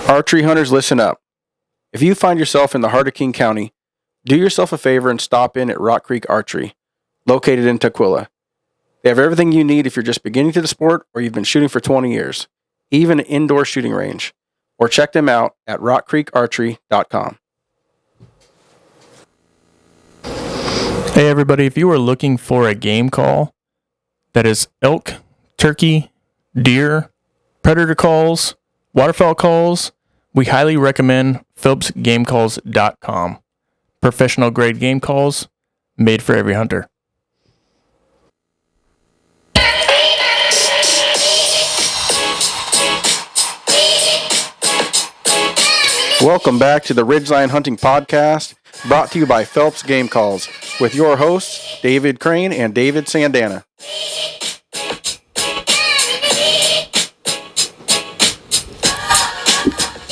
Archery hunters, listen up. If you find yourself in the heart of King County, do yourself a favor and stop in at Rock Creek Archery, located in Tukwila. They have everything you need if you're just beginning to the sport or you've been shooting for 20 years, even an indoor shooting range. Or check them out at rockcreekarchery.com. Hey everybody, if you are looking for a game call that is elk, turkey, deer, predator calls, waterfowl calls, we highly recommend PhillipsGameCalls.com. Professional grade game calls made for every hunter. Welcome back to the Ridgeline Hunting Podcast, brought to you by Phelps Game Calls, with your hosts, David Crane and David Sandana.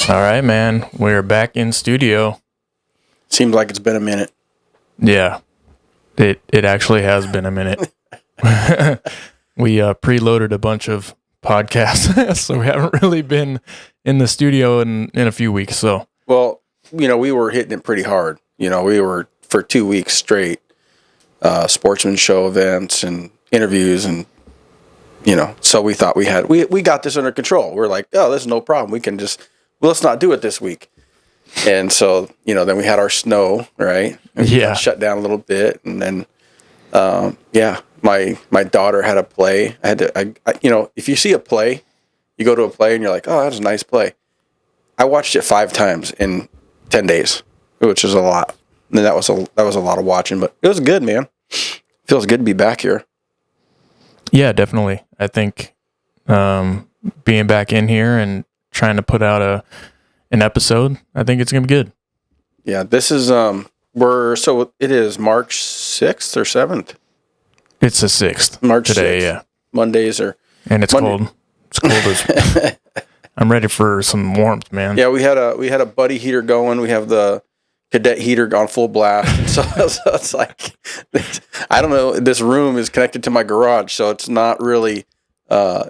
All right, man. We're back in studio. Seems like it's been a minute. Yeah, it actually has been a minute. We preloaded a bunch of podcasts, so we haven't really been in the studio in a few weeks. So, well, we were hitting it pretty hard. We were for 2 weeks straight, sportsman show events and interviews, and so we thought we got this under control. We're like, oh, this is no problem. We can let's not do it this week. And so, then we had our snow, right? And yeah. Shut down a little bit. And then, my daughter had a play. If you see a play, you go to a play and you're like, oh, that's a nice play. I watched it 5 times in 10 days, which is a lot. And that was a lot of watching, but it was good, man. Feels good to be back here. Yeah, definitely. I think, being back in here and trying to put out an episode, I think it's gonna be good. Yeah, this is it is March 6th or 7th. It's the 6th. March today, 6th. yeah. Mondays and it's cold. It's cold as I'm ready for some warmth, man. Yeah, we had a buddy heater going. We have the cadet heater on full blast. And so it's like, I don't know. This room is connected to my garage, so it's not really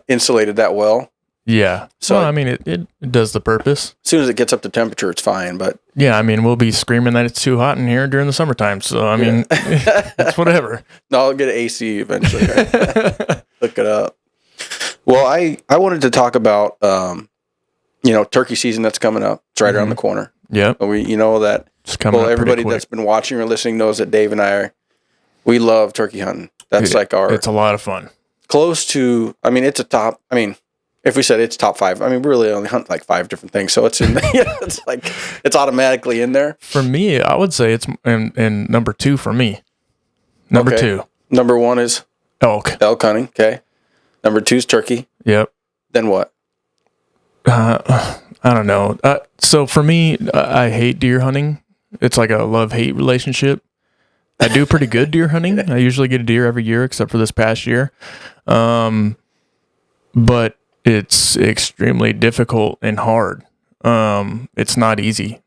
insulated that well. Yeah. So well, I mean, it does the purpose. As soon as it gets up to temperature, it's fine. But yeah, I mean, we'll be screaming that it's too hot in here during the summertime. So I mean, it's whatever. No, I'll get an AC eventually. Right? Look it up. Well, I wanted to talk about turkey season that's coming up. It's right around the corner. Yep. That. Everybody that's been watching or listening knows that Dave and I we love turkey hunting. That's it's a lot of fun. Close to, it's a top. If we said it's top 5, we really only hunt like 5 different things. So it's in, it's like, it's automatically in there. For me, I would say it's in number 2 for me. Number 2. Number 1 is elk hunting. Okay. Number 2 is turkey. Yep. Then what? I don't know. So for me, I hate deer hunting. It's like a love-hate relationship. I do pretty good deer hunting. I usually get a deer every year, except for this past year. But it's extremely difficult and hard. It's not easy.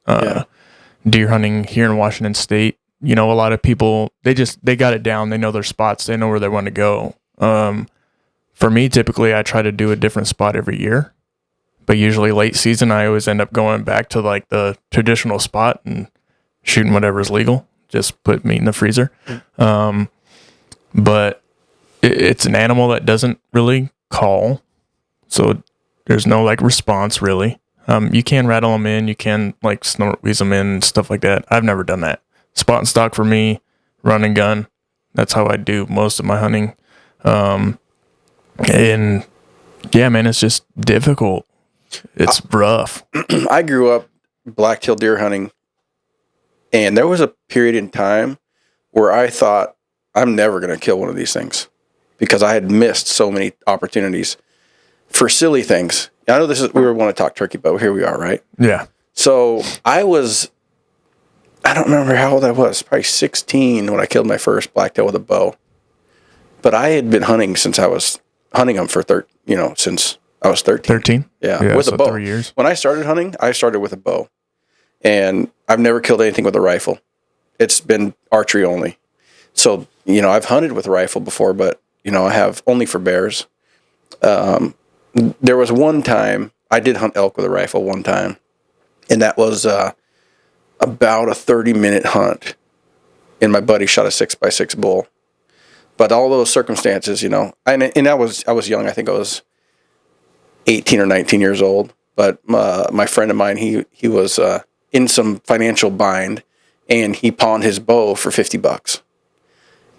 Deer hunting here in Washington State, a lot of people, they got it down. They know their spots. They know where they want to go. For me, typically, I try to do a different spot every year. But usually late season, I always end up going back to like the traditional spot and shooting whatever's legal. Just put meat in the freezer. But it's an animal that doesn't really call. So there's no like response really. You can rattle them in. You can like snort wheeze them in and stuff like that. I've never done that. Spot and stock for me, run and gun. That's how I do most of my hunting. And yeah, man, it's just difficult. It's rough. I grew up black-tail deer hunting, and there was a period in time where I thought, I'm never going to kill one of these things because I had missed so many opportunities for silly things. I know we were want to talk turkey, but here we are, right? Yeah. So I don't remember how old I was, probably 16 when I killed my first blacktail with a bow. But I had been hunting since I was hunting them for since I was 13. 13? Yeah, with a bow. 3 years. When I started hunting, I started with a bow. And I've never killed anything with a rifle. It's been archery only. So, I've hunted with a rifle before, but, I have only for bears. There was one time I did hunt elk with a rifle one time, and that was about a 30-minute hunt. And my buddy shot a 6x6 bull. But all those circumstances, and I was young. I think I was 18 or 19 years old. But my friend of mine, he was in some financial bind, and he pawned his bow for $50.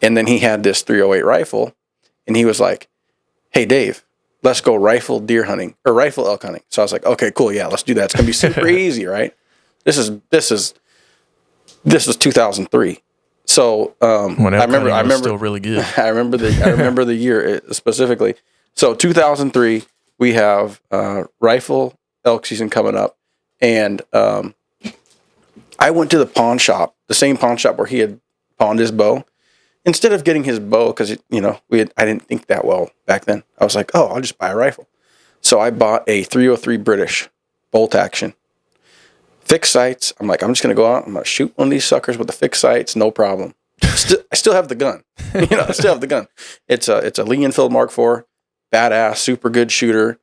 And then he had this 308 rifle, and he was like, "Hey, Dave, let's go rifle deer hunting or rifle elk hunting." So I was like, "Okay, cool, yeah, let's do that. It's gonna be super easy, right?" This was 2003. So When I remember still really good. I remember the year specifically. So 2003, we have rifle elk season coming up, and I went to the pawn shop, the same pawn shop where he had pawned his bow. Instead of getting his bow, because I didn't think that well back then. I was like, oh, I'll just buy a rifle. So I bought a 303 British bolt action, fixed sights. I'm like, I'm just gonna go out. I'm gonna shoot one of these suckers with the fixed sights, no problem. I still have the gun. I still have the gun. It's a Lee Enfield Mark IV, badass, super good shooter.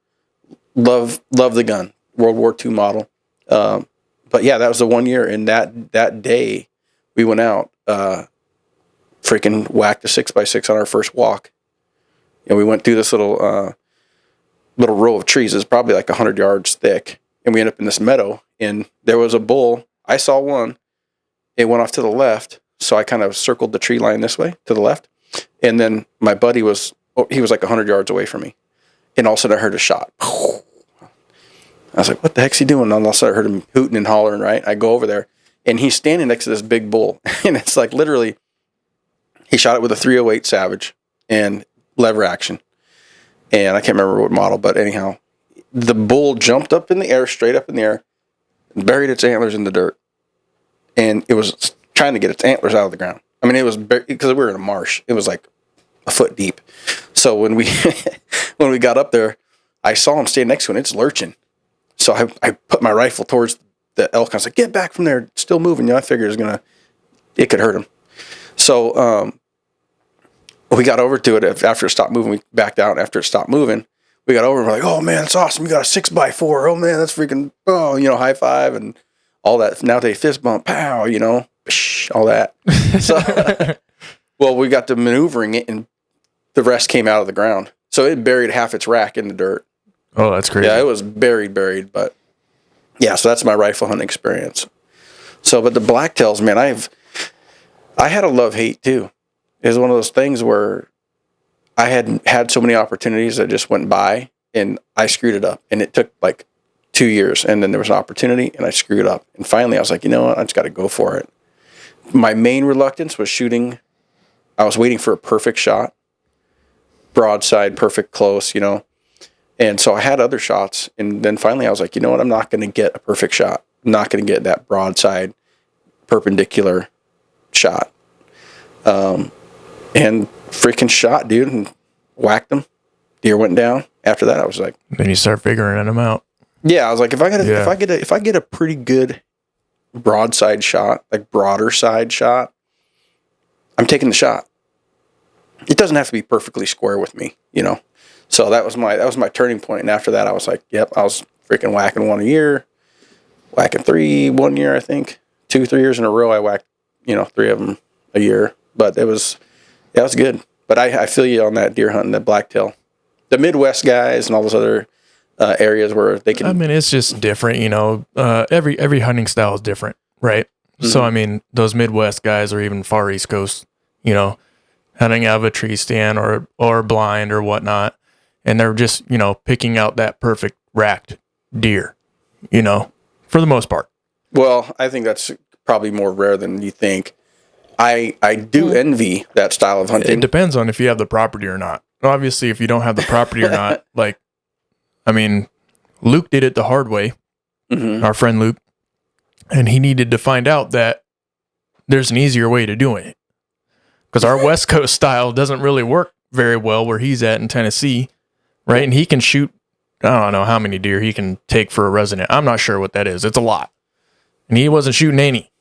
Love the gun. World War II model. But yeah, that was the 1 year, and that day we went out. Freaking whacked a 6x6 on our first walk. And we went through this little row of trees. It's probably like 100 yards thick. And we ended up in this meadow, and there was a bull. I saw one. It went off to the left. So I kind of circled the tree line this way to the left. And then my buddy he was like 100 yards away from me. And all of a sudden I heard a shot. I was like, what the heck's he doing? And all of a sudden I heard him hooting and hollering, right? I go over there, and he's standing next to this big bull. And it's like literally, he shot it with a 308 Savage and lever action. And I can't remember what model, but anyhow, the bull jumped up in the air, straight up in the air, and buried its antlers in the dirt. And it was trying to get its antlers out of the ground. I mean, it was because we were in a marsh. It was like a foot deep. So when we when we got up there, I saw him stand next to it, and it's lurching. So I put my rifle towards the elk. I was like, get back from there. It's still moving. I figured it could hurt him. So we got over to it after it stopped moving. We backed out after it stopped moving. We got over and we're like, oh man, that's awesome. We got a 6x4. Oh man, that's freaking, high five and all that. Nowadays fist bump, pow, all that. So, well, we got to maneuvering it, and the rest came out of the ground. So it buried half its rack in the dirt. Oh, that's crazy. Yeah, it was buried. But yeah, so that's my rifle hunting experience. So, but the blacktails, man, I had a love-hate too. It was one of those things where I had so many opportunities that just went by, and I screwed it up. And it took like 2 years, and then there was an opportunity, and I screwed it up. And finally, I was like, you know what? I just got to go for it. My main reluctance was shooting. I was waiting for a perfect shot, broadside, perfect close, And so I had other shots, and then finally I was like, you know what? I'm not going to get a perfect shot. I'm not going to get that broadside, perpendicular shot. And freaking shot, dude, and whacked them. Deer went down. After that, I was like, then you start figuring them out. Yeah, I was like, if I get a pretty good broadside shot, like broader side shot, I'm taking the shot. It doesn't have to be perfectly square with me, So that was my turning point. And after that, I was like, yep, I was freaking whacking one a year, whacking 3 1 year, I think. 2-3 years in a row, I whacked, 3 of them a year. But it was good. But I feel you on that deer hunting, that blacktail. The Midwest guys and all those other areas where they can. I mean, it's just different, every hunting style is different, right? Mm-hmm. So, I mean, those Midwest guys or even far East Coast, hunting out of a tree stand or blind or whatnot, and they're just, picking out that perfect racked deer, for the most part. Well, I think that's probably more rare than you think. I do envy that style of hunting. It depends on if you have the property or not. Obviously, if you don't have the property or not, Luke did it the hard way, our friend Luke, and he needed to find out that there's an easier way to doing it. Because our West Coast style doesn't really work very well where he's at in Tennessee, right? And he can shoot, I don't know how many deer he can take for a resident. I'm not sure what that is. It's a lot. And he wasn't shooting any.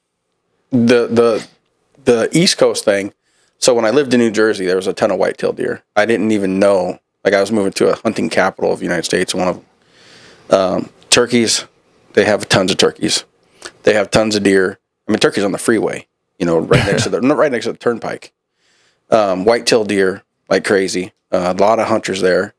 The East Coast thing, so when I lived in New Jersey, there was a ton of whitetail deer. I didn't even know, I was moving to a hunting capital of the United States, one of them. Turkeys, they have tons of turkeys. They have tons of deer. I mean, turkeys on the freeway, right next to the turnpike. White-tailed deer like crazy. A lot of hunters there.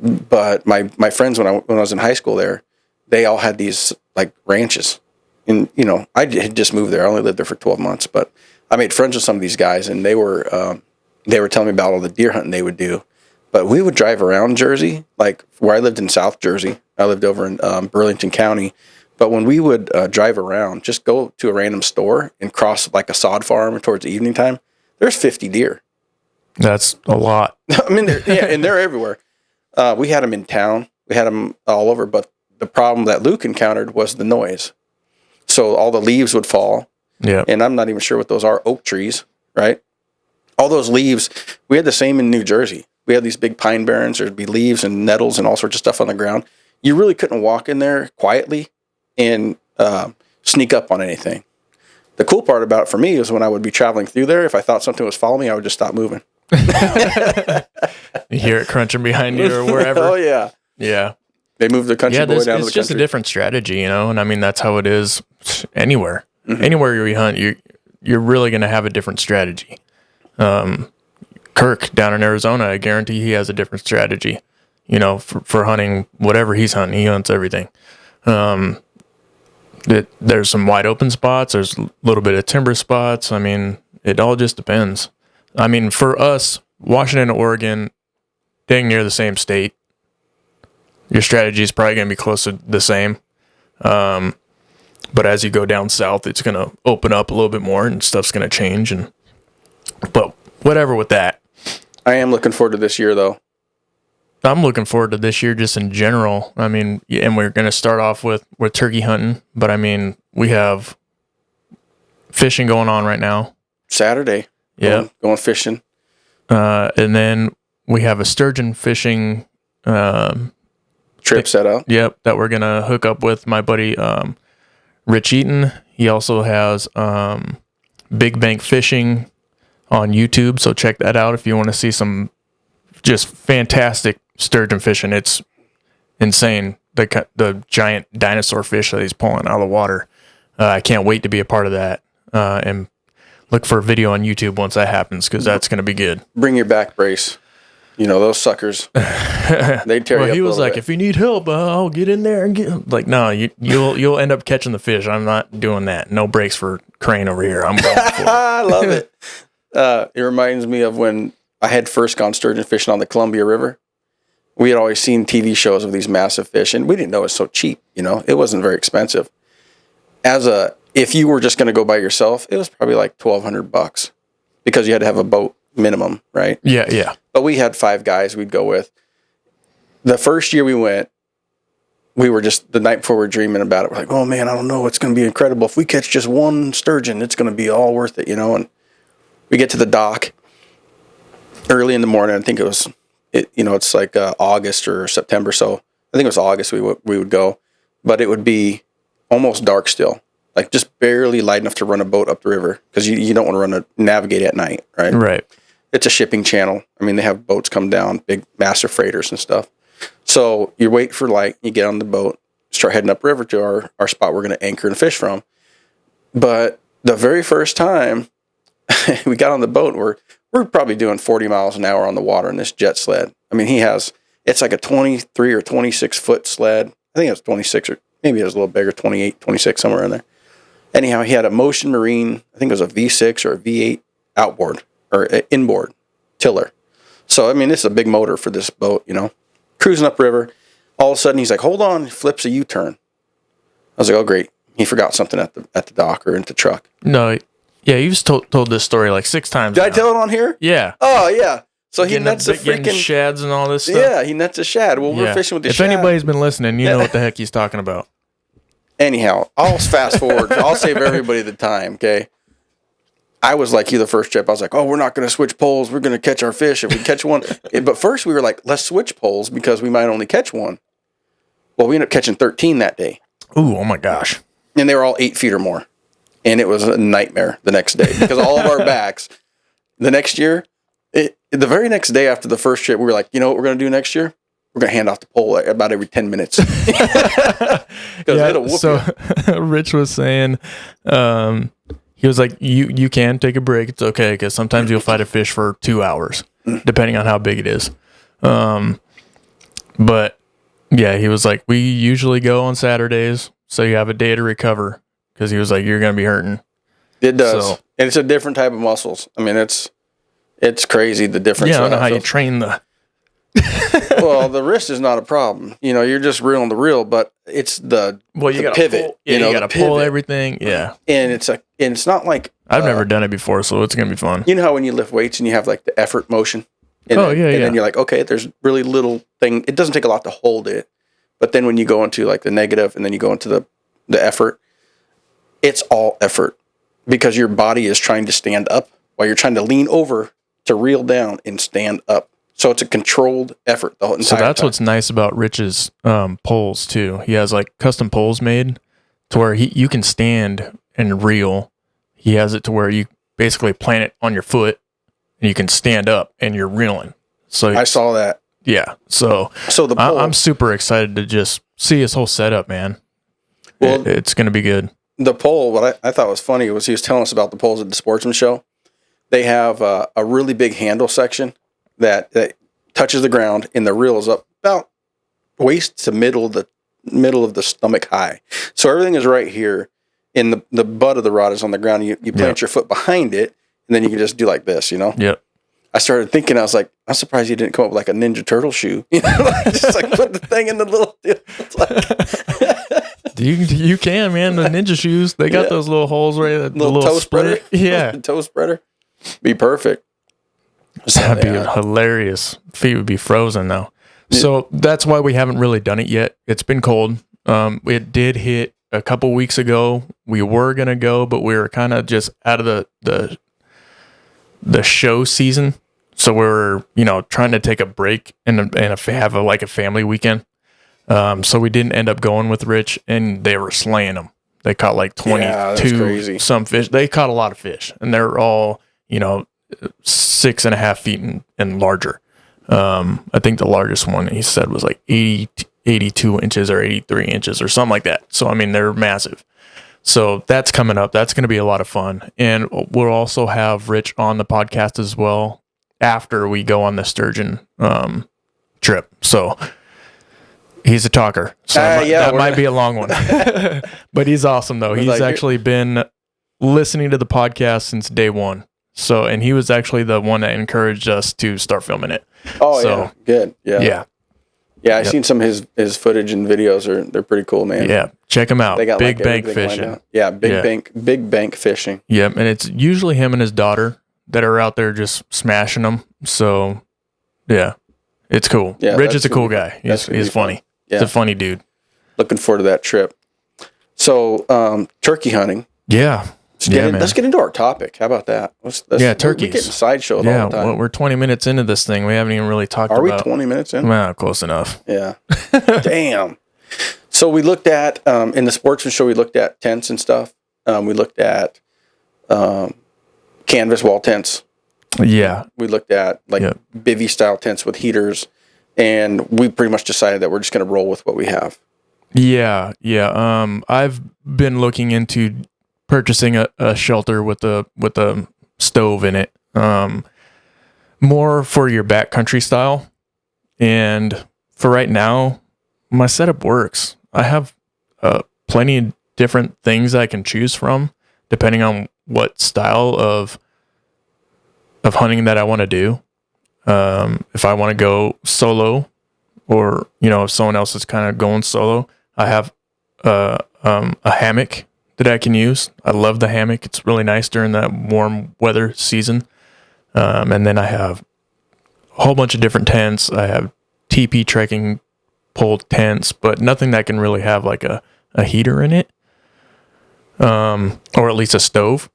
But my friends when I was in high school there, they all had these like ranches. And I had just moved there. I only lived there for 12 months, but I made friends with some of these guys, and they were telling me about all the deer hunting they would do. But we would drive around Jersey, like where I lived in South Jersey. I lived over in Burlington County. But when we would drive around, just go to a random store and cross like a sod farm towards the evening time, there's 50 deer. That's a lot. I mean, they're everywhere. We had them in town. We had them all over. But the problem that Luke encountered was the noise. So all the leaves would fall. Yeah. And I'm not even sure what those are. Oak trees, right? All those leaves. We had the same in New Jersey. We had these big pine barrens. There'd be leaves and nettles and all sorts of stuff on the ground. You really couldn't walk in there quietly and sneak up on anything. The cool part about it for me is when I would be traveling through there, if I thought something was following me, I would just stop moving. You hear it crunching behind you or wherever. Oh, yeah. Yeah. They moved the country boy down to the country. It's just a different strategy, and I mean, that's how it is anywhere. Mm-hmm. Anywhere you hunt, you're really going to have a different strategy. Kirk down in Arizona, I guarantee he has a different strategy, for hunting whatever he's hunting. He hunts everything. There's some wide open spots. There's a little bit of timber spots. I mean, it all just depends. I mean, for us, Washington and Oregon, dang near the same state. Your strategy is probably going to be close to the same. But as you go down south, it's going to open up a little bit more and stuff's going to change. But whatever with that. I am looking forward to this year, though. I'm looking forward to this year just in general. I mean, and we're going to start off with turkey hunting. But, I mean, we have fishing going on right now. Saturday. Yeah. Going fishing. And then we have a sturgeon fishing trip set up. Yep, that we're gonna hook up with my buddy Rich Eaton. He also has Big Bank Fishing on YouTube, so check that out if you want to see some just fantastic sturgeon fishing. It's insane, the giant dinosaur fish that he's pulling out of the water. I can't wait to be a part of that, and look for a video on YouTube once that happens, because that's going to be good. Bring your back brace. Those suckers, they tear you up. He was like, if you need help, I'll get in there and get. Like, no, you'll end up catching the fish. I'm not doing that. No breaks for Crane over here. I'm going for it. I love it. It reminds me of when I had first gone sturgeon fishing on the Columbia River. We had always seen TV shows of these massive fish, and we didn't know it was so cheap. It wasn't very expensive. If you were just going to go by yourself, it was probably like $1,200 because you had to have a boat minimum, right? Yeah. But we had 5 guys we'd go with. The first year we went, we were just, the night before we were dreaming about it. We're like, oh man, I don't know. It's going to be incredible. If we catch just one sturgeon, it's going to be all worth it, And we get to the dock early in the morning. I think it's like August or September. So I think it was August we would go. But it would be almost dark still. Like just barely light enough to run a boat up the river, because you don't want to navigate at night, right? Right. It's a shipping channel. I mean, they have boats come down, big massive freighters and stuff. So you wait for light, you get on the boat, start heading upriver to our spot we're going to anchor and fish from. But the very first time we got on the boat, we're probably doing 40 miles an hour on the water in this jet sled. I mean, it's like a 23 or 26 foot sled. I think it was 26, or maybe it was a little bigger, 28, 26, somewhere in there. Anyhow, he had a Motion Marine, I think it was a V6 or a V8 outboard or inboard tiller. So, I mean, this is a big motor for this boat, Cruising upriver. All of a sudden, he's like, hold on, he flips a U-turn. I was like, oh, great. He forgot something at the dock or in the truck. No, yeah, you've told this story like 6 times. Did I tell it on here? Yeah. Oh, yeah. So he getting nets a freaking shads and all this stuff. Yeah, he nets a shad. Well, we're fishing with the shad. If anybody's been listening, you know what the heck he's talking about. Anyhow, I'll fast forward. I'll save everybody the time, okay? I was like you the first trip. I was like, oh, we're not going to switch poles. We're going to catch our fish if we catch one. But first we were like, let's switch poles because we might only catch one. Well, we ended up catching 13 that day. Ooh, oh my gosh. And they were all 8 feet or more. And it was a nightmare the next day because all of our backs. The next year, the very next day after the first trip, we were like, you know what we're going to do next year? we're going to hand off the pole about every 10 minutes. Because it'll whoop you. Rich was saying, he was like, you can take a break. It's okay, because sometimes you'll fight a fish for 2 hours, depending on how big it is. But yeah, he was like, we usually go on Saturdays, so you have a day to recover, because he was like, you're going to be hurting. It does. So, and it's a different type of muscles. I mean, it's crazy, the difference. Yeah, I don't know how you train the... Well, the wrist is not a problem. You're just reeling the reel, but it's the pivot. You got to pull everything. Yeah. And it's not like... I've never done it before, so it's going to be fun. You know how when you lift weights and you have like the effort motion? And then you're like, okay, there's really little thing. It doesn't take a lot to hold it. But then when you go into like the negative and then you go into the effort, it's all effort because your body is trying to stand up while you're trying to lean over to reel down and stand up. So it's a controlled effort the whole entire time. So that's what's nice about Rich's poles too. He has like custom poles made to where you can stand and reel. He has it to where you basically plant it on your foot and you can stand up and you're reeling. So I saw that. Yeah. So the pole, I'm super excited to just see his whole setup, man. Well, it's going to be good. The pole, what I thought was funny was he was telling us about the poles at the Sportsman Show. They have a really big handle section that touches the ground, and the reel is up about waist to middle of the stomach high. So everything is right here, and the butt of the rod is on the ground. You plant your foot behind it, and then you can just do like this, Yep. I started thinking, I was like, I'm surprised you didn't come up with like a Ninja Turtle shoe. Just like put the thing in the little deal. You can, man. The ninja shoes, they got those little holes right there. The little toe spreader. Yeah. Toe spreader. Be perfect. That'd be hilarious. Feet would be frozen though. Yeah. So that's why we haven't really done it yet. It's been cold. It did hit a couple weeks ago. We were going to go, but we were kind of just out of the show season. So we're, trying to take a break and have a family weekend. So we didn't end up going with Rich, and they were slaying them. They caught like 22 some fish. They caught a lot of fish, and they're all 6.5 feet and larger. I think the largest one he said was like 82 inches or 83 inches or something like that. So I mean, they're massive. So that's coming up. That's going to be a lot of fun, and we'll also have Rich on the podcast as well after we go on the sturgeon trip. So he's a talker. So that might be a long one. But he's awesome, though. He's actually been listening to the podcast since day one. So, and he was actually the one that encouraged us to start filming it. Oh, yeah. Good. Yeah. Yeah, I've seen some of his footage and videos. They're pretty cool, man. Yeah, check them out. They got big bank fishing. Yeah, big bank fishing. Yeah, and it's usually him and his daughter that are out there just smashing them. So, yeah, it's cool. Yeah, Rich is a cool guy. He's funny. Yeah. He's a funny dude. Looking forward to that trip. So, turkey hunting. Yeah. Let's get into our topic. How about that? Turkeys. We're getting sideshowed all the time. Well, we're 20 minutes into this thing. We haven't even really talked about... Are we 20 minutes in? Well, close enough. Yeah. Damn. So we looked at, in the Sportsman Show, we looked at tents and stuff. We looked at canvas wall tents. Yeah. We looked at bivvy style tents with heaters. And we pretty much decided that we're just going to roll with what we have. Yeah. I've been looking into purchasing a shelter with a stove in it, more for your backcountry style. And for right now, my setup works. I have plenty of different things I can choose from, depending on what style of hunting that I want to do. If I want to go solo, or if someone else is kind of going solo, I have a hammock that I can use. I love the hammock. It's really nice during that warm weather season. And then I have a whole bunch of different tents. I have teepee trekking pole tents, but nothing that can really have like a heater in it, or at least a stove.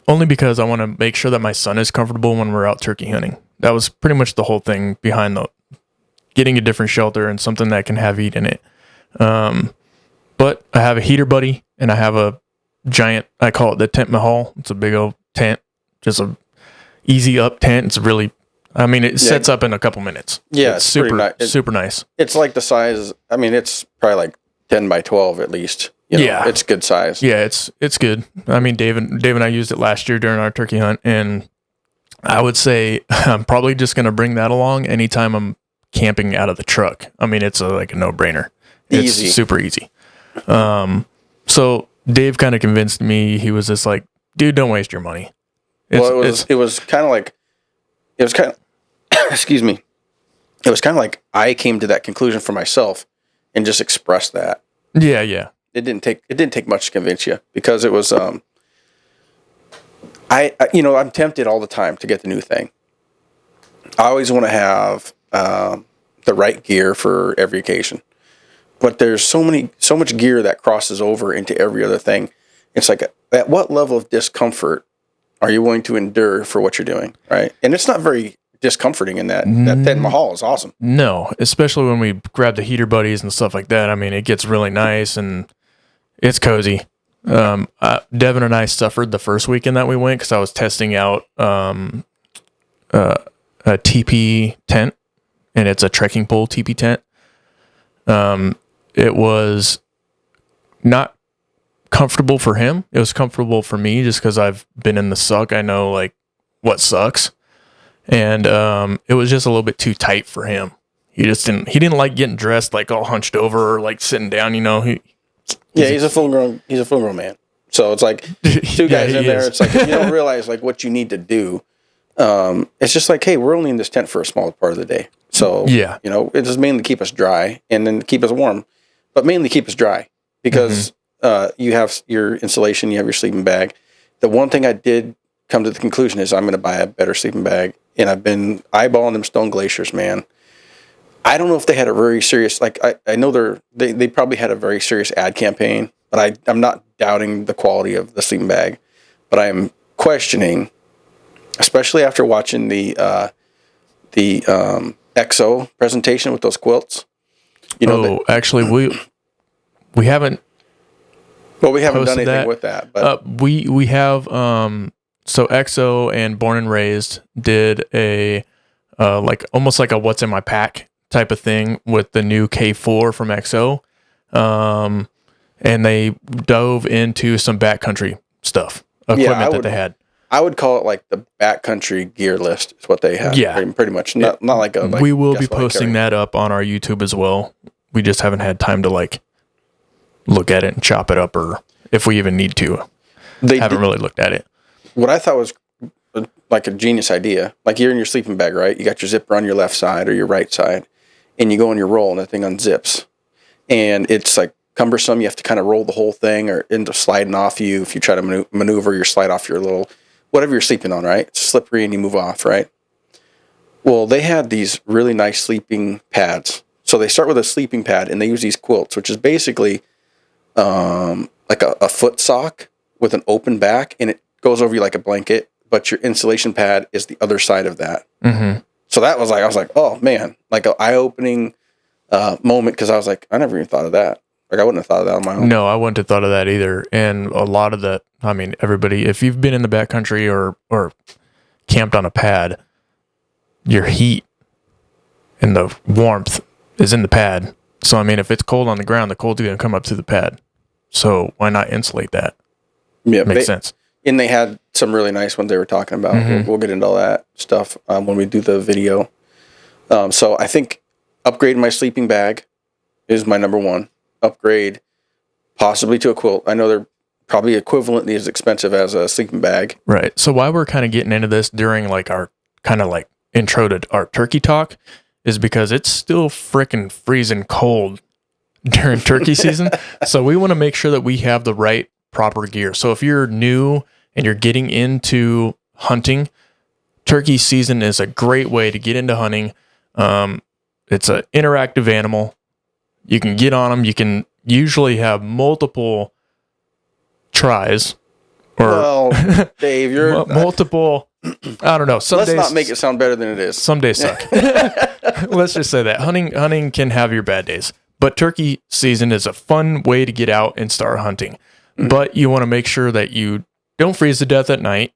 Only because I want to make sure that my son is comfortable when we're out turkey hunting. That was pretty much the whole thing behind getting a different shelter and something that can have heat in it. But I have a heater buddy, and I have a giant, I call it the tent mahal. It's a big old tent, just a easy up tent. It's really I mean, it sets up in a couple minutes. Yeah, it's super, super nice. It's like the size. I mean, it's probably like 10 by 12 at least. Yeah, it's good size. Yeah, it's good. I mean, Dave and I used it last year during our turkey hunt, and I would say I'm probably just going to bring that along anytime I'm camping out of the truck. I mean, it's like a no-brainer. It's super easy. So Dave kind of convinced me. He was just like, dude, don't waste your money. It was kind of like, excuse me. It was kind of like I came to that conclusion for myself and just expressed that. Yeah, yeah. It didn't take much to convince you, because it was, I'm tempted all the time to get the new thing. I always want to have, the right gear for every occasion, but there's so much gear that crosses over into every other thing. It's like, at what level of discomfort are you willing to endure for what you're doing? Right. And it's not very discomforting in that tent in the hall is awesome. No, especially when we grab the heater buddies and stuff like that. I mean, it gets really nice and it's cozy. Devin and I suffered the first weekend that we went because I was testing out a TP tent, and it's a trekking pole TP tent. It was not comfortable for him. It was comfortable for me just because I've been in the suck. I know like what sucks. And it was just a little bit too tight for him. He didn't like getting dressed like all hunched over or like sitting down, he's a full grown man. So it's like two guys in there. It's like, you don't realize like what you need to do. It's just like, hey, we're only in this tent for a small part of the day. So, it just mainly keep us dry and then keep us warm, but mainly keep us dry because you have your insulation, you have your sleeping bag. The one thing I did come to the conclusion is I'm going to buy a better sleeping bag, and I've been eyeballing them Stone Glaciers, man. I don't know if they had a very serious, like, I know they probably had a very serious ad campaign, but I'm not doubting the quality of the sleeping bag, but I am questioning, especially after watching the XO presentation with those quilts. Actually, we haven't. Well, we haven't done anything with that, but we have. So XO and Born and Raised did a like almost like a what's in my pack type of thing with the new K4 from XO, and they dove into some backcountry equipment that they had. I would call it like the backcountry gear list is what they have. Yeah, pretty much. Not like a. Like, we will be posting that up on our YouTube as well. We just haven't had time to like look at it and chop it up, or if we even need to. Haven't really looked at it. What I thought was like a genius idea, like you're in your sleeping bag, right? You got your zipper on your left side or your right side, and you go on your roll and that thing unzips. And it's like cumbersome. You have to kind of roll the whole thing or end up sliding off you. If you try to maneuver, you slide off your little, whatever you're sleeping on, right? It's slippery and you move off, right? Well, they had these really nice sleeping pads. So they start with a sleeping pad and they use these quilts, which is basically like a foot sock with an open back, and it goes over you like a blanket, but your insulation pad is the other side of that. Mm-hmm. So that was like, I was like, oh man, like an eye-opening moment, because I was like, I never even thought of that. Like I wouldn't have thought of that on my own. No, I wouldn't have thought of that either. And a lot of the, I mean, everybody, if you've been in the backcountry or camped on a pad, your heat and the warmth is in the pad. So I mean, if it's cold on the ground, the cold's going to come up through the pad. So why not insulate that? Yeah, makes sense. And they had some really nice ones they were talking about. Mm-hmm. We'll get into all that stuff when we do the video. So I think upgrading my sleeping bag is my number one. Upgrade possibly to a quilt. I know they're probably equivalently as expensive as a sleeping bag. Right. So why we're kind of getting into this during like our kind of like intro to our turkey talk is because it's still freaking freezing cold during turkey season. So we want to make sure that we have the right proper gear. So if you're new and you're getting into hunting, turkey season is a great way to get into hunting. It's an interactive animal. You can get on them. You can usually have multiple tries. Or Dave, you're multiple. I don't know. Some Let's days, not make it sound better than it is. Some days suck. Let's just say that hunting can have your bad days, but turkey season is a fun way to get out and start hunting. Mm-hmm. But you want to make sure that you don't freeze to death at night,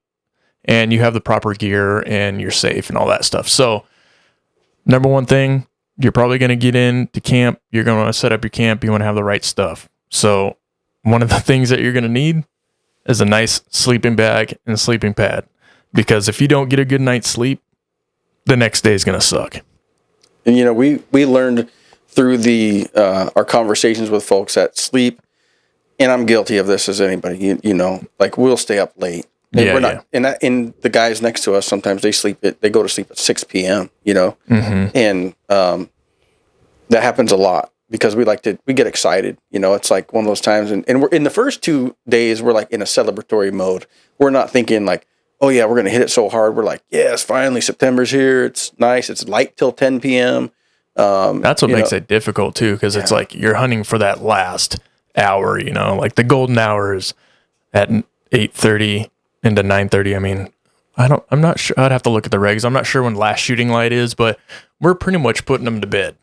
and you have the proper gear and you're safe and all that stuff. So number one thing, you're probably going to get into camp. You're going to set up your camp. You want to have the right stuff. So one of the things that you're going to need is a nice sleeping bag and sleeping pad, because if you don't get a good night's sleep, the next day is going to suck. And, you know, we learned through our conversations with folks that sleep, and I'm guilty of this as anybody, you know, like we'll stay up late. And we're not, and the guys next to us, sometimes they go to sleep at 6 p.m., you know, and that happens a lot because we get excited, you know, it's like one of those times. And we're in the first 2 days, we're like in a celebratory mode. We're not thinking like, oh yeah, we're going to hit it so hard. We're like, yes, finally September's here. It's nice. It's light till 10 p.m. That's what makes it difficult too. Cause it's like, you're hunting for that last hour, you know, like the golden hours at 8:30 into 9:30. I mean, I'm not sure. I'd have to look at the regs. I'm not sure when last shooting light is, but we're pretty much putting them to bed.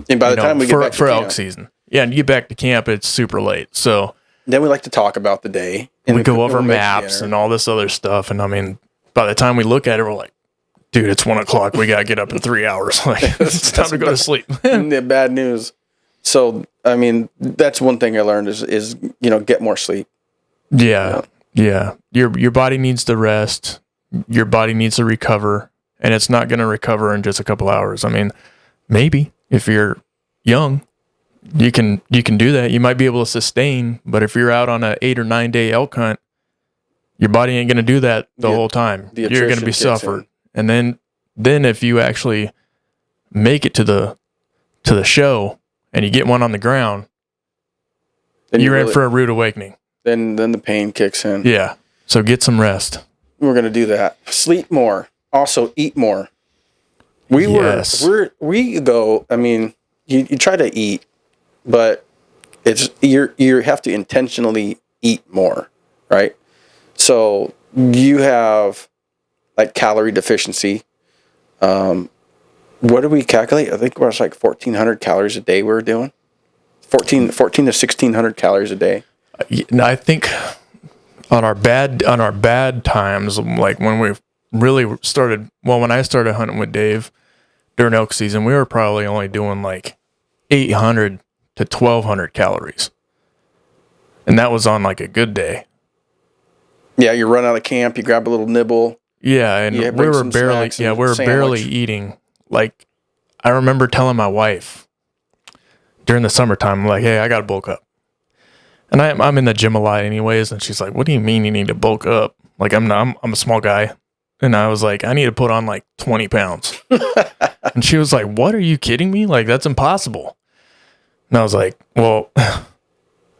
And by the time we get back to for camp, elk season, and you get back to camp, it's super late. So then we like to talk about the day, and we go over maps and all this other stuff. And I mean, by the time we look at it, we're like, dude, it's 1 o'clock. We got to get up in 3 hours. Like, it's time to go to sleep. The bad news. So, I mean, that's one thing I learned is, you know, get more sleep. Yeah. Yeah. Your body needs to rest. Your body needs to recover, and it's not going to recover in just a couple hours. I mean, maybe if you're young, you can do that. You might be able to sustain, but if you're out on an 8 or 9 day elk hunt, your body ain't going to do that the whole time. You're going to be suffered. And then if you actually make it to the show and you get one on the ground, then you're in for a rude awakening. Then the pain kicks in. Yeah. So get some rest. We're going to do that. Sleep more. Also eat more. We go, I mean, you try to eat, but it's, you have to intentionally eat more, right? So you have like calorie deficiency. What do we calculate? I think it was like 1,400 calories a day we were doing. 14 to 1,600 calories a day. I think on our bad times, like when we really started, well, when I started hunting with Dave during elk season, we were probably only doing like 800 to 1,200 calories. And that was on like a good day. Yeah, you run out of camp, you grab a little nibble. Yeah, and we were barely eating. Like, I remember telling my wife during the summertime, I'm like, hey, I got to bulk up. And I'm in the gym a lot anyways, and she's like, what do you mean you need to bulk up? Like, I'm a small guy. And I was like, I need to put on like 20 pounds. And she was like, what, are you kidding me? Like, that's impossible. And I was like, well,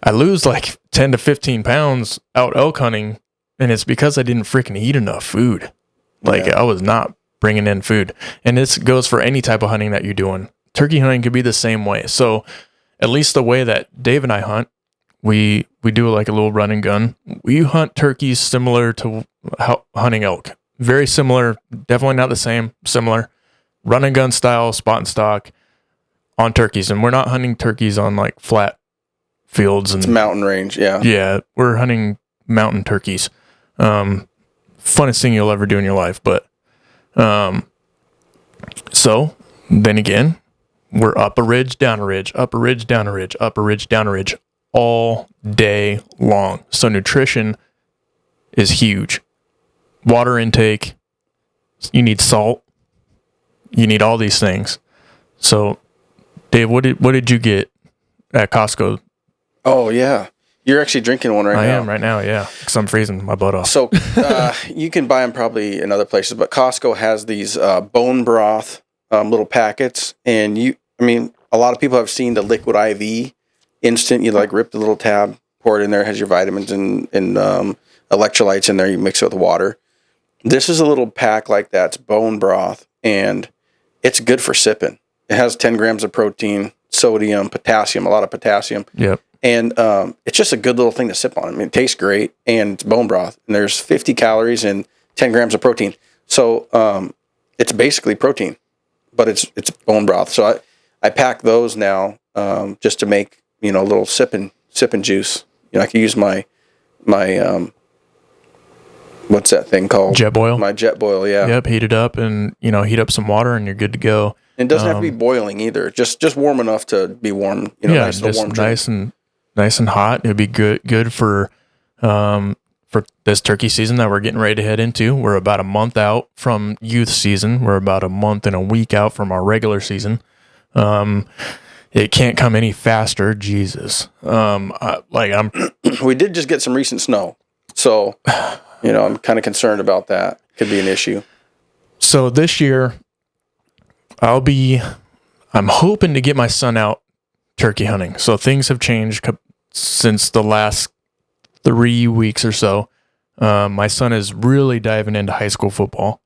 I lose like 10 to 15 pounds out elk hunting, and it's because I didn't freaking eat enough food. Like, I was not bringing in food. And this goes for any type of hunting that you're doing. Turkey hunting could be the same way. So at least the way that Dave and I hunt, we do like a little run and gun. We hunt turkeys similar to hunting elk. Very similar, definitely not the same, similar. Run and gun style, spot and stock on turkeys. And we're not hunting turkeys on like flat fields. And it's mountain range, yeah. Yeah, we're hunting mountain turkeys. Funnest thing you'll ever do in your life. But so then again, we're up a ridge, down a ridge, up a ridge, down a ridge, up a ridge, down a ridge all day long. So nutrition is huge. Water intake, you need salt, you need all these things. So, Dave, what did you get at Costco? Oh yeah, you're actually drinking one right now. I am right now, yeah, because I'm freezing my butt off. So you can buy them probably in other places, but Costco has these bone broth little packets, and a lot of people have seen the liquid IV instant. You like rip the little tab, pour it in there, it has your vitamins and electrolytes in there. You mix it with water. This is a little pack like that. It's bone broth, and it's good for sipping. It has 10 grams of protein, sodium, potassium, a lot of potassium. Yep. And it's just a good little thing to sip on. I mean, it tastes great, and it's bone broth. And there's 50 calories and 10 grams of protein. So it's basically protein, but it's bone broth. So I pack those now just to make, a little sipping juice. I can use my what's that thing called? Jet boil. My jet boil, yeah. Yep, heat it up and, heat up some water and you're good to go. It doesn't have to be boiling either. Just warm enough to be warm, nice to warm drink. nice and hot. It'd be good for this turkey season that we're getting ready to head into. We're about a month out from youth season. We're about a month and a week out from our regular season. It can't come any faster. Jesus. We did just get some recent snow. So, I'm kind of concerned about that. Could be an issue. So this year I'm hoping to get my son out turkey hunting. So things have changed since the last 3 weeks or so. My son is really diving into high school football.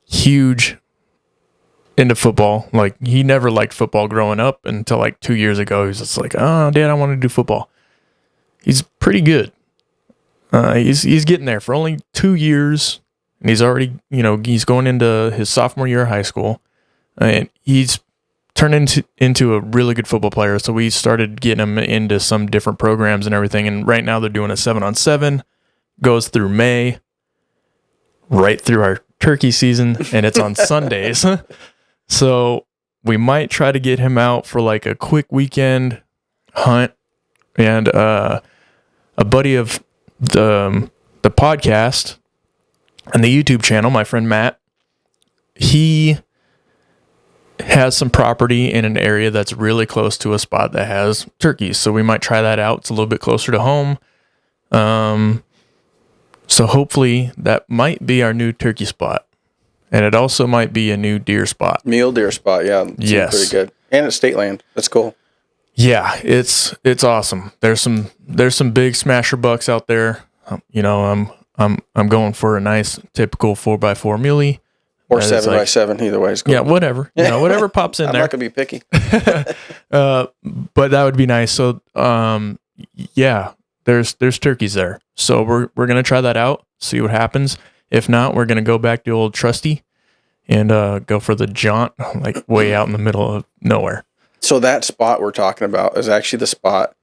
Huge into football. Like, he never liked football growing up until like 2 years ago. He was just like, "Oh, Dad, I want to do football." He's pretty good. He's getting there for only 2 years, and he's already, he's going into his sophomore year of high school, and he's turned into a really good football player. So we started getting him into some different programs and everything. And right now they're doing a 7-on-7, goes through May, right through our turkey season, and it's on Sundays. So we might try to get him out for like a quick weekend hunt. And a buddy of the podcast and the YouTube channel, my friend Matt, he has some property in an area that's really close to a spot that has turkeys. So we might try that out. It's a little bit closer to home. So hopefully that might be our new turkey spot. And it also might be a new deer spot. Mule deer spot, yeah. Yes. Pretty good. And it's state land. That's cool. Yeah, it's awesome. There's some big smasher bucks out there. I'm going for a nice typical 4x4 muley. Or 7x7, either way is cool. Yeah, whatever. Whatever pops in I'm there. not going to be picky. But that would be nice. So, yeah, there's turkeys there. So we're going to try that out, see what happens. If not, we're going to go back to old Trusty and go for the jaunt, like way out in the middle of nowhere. So that spot we're talking about is actually the spot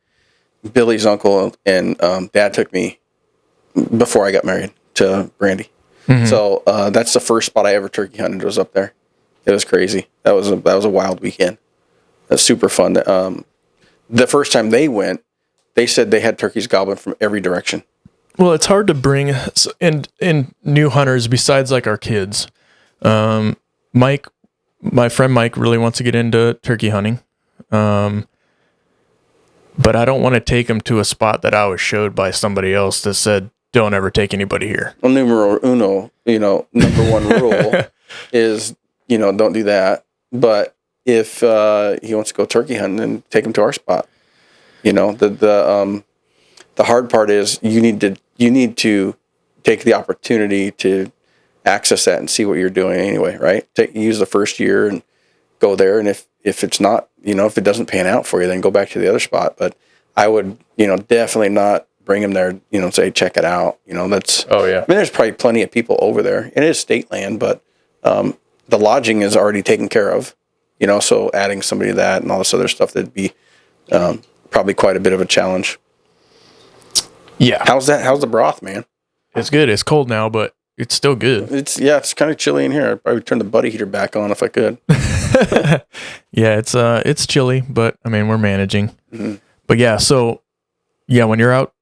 Billy's uncle and dad took me before I got married to Brandy. Mm-hmm. So that's the first spot I ever turkey hunted, was up there. It was crazy. That was a wild weekend. That's super fun. The first time they went, they said they had turkeys gobbling from every direction. Well, it's hard to bring in new hunters besides like our kids. Mike, my friend Mike, really wants to get into turkey hunting. But I don't want to take him to a spot that I was showed by somebody else that said, "Don't ever take anybody here." Well, numero uno, number one rule is, don't do that. But if he wants to go turkey hunting, then take him to our spot. The hard part is you need to take the opportunity to access that and see what you're doing anyway, right? Use the first year and go there. And if it's not, if it doesn't pan out for you, then go back to the other spot. But I would, definitely not bring him there, say, check it out. That's, oh yeah. I mean, there's probably plenty of people over there. It is state land, but the lodging is already taken care of, so adding somebody to that and all this other stuff, that'd be probably quite a bit of a challenge. Yeah. How's the broth, man? It's good. It's cold now, but it's still good. It's kind of chilly in here. I'd probably turn the buddy heater back on if I could. Yeah, it's chilly, but I mean, we're managing. Mm-hmm. But yeah, so yeah, when you're out,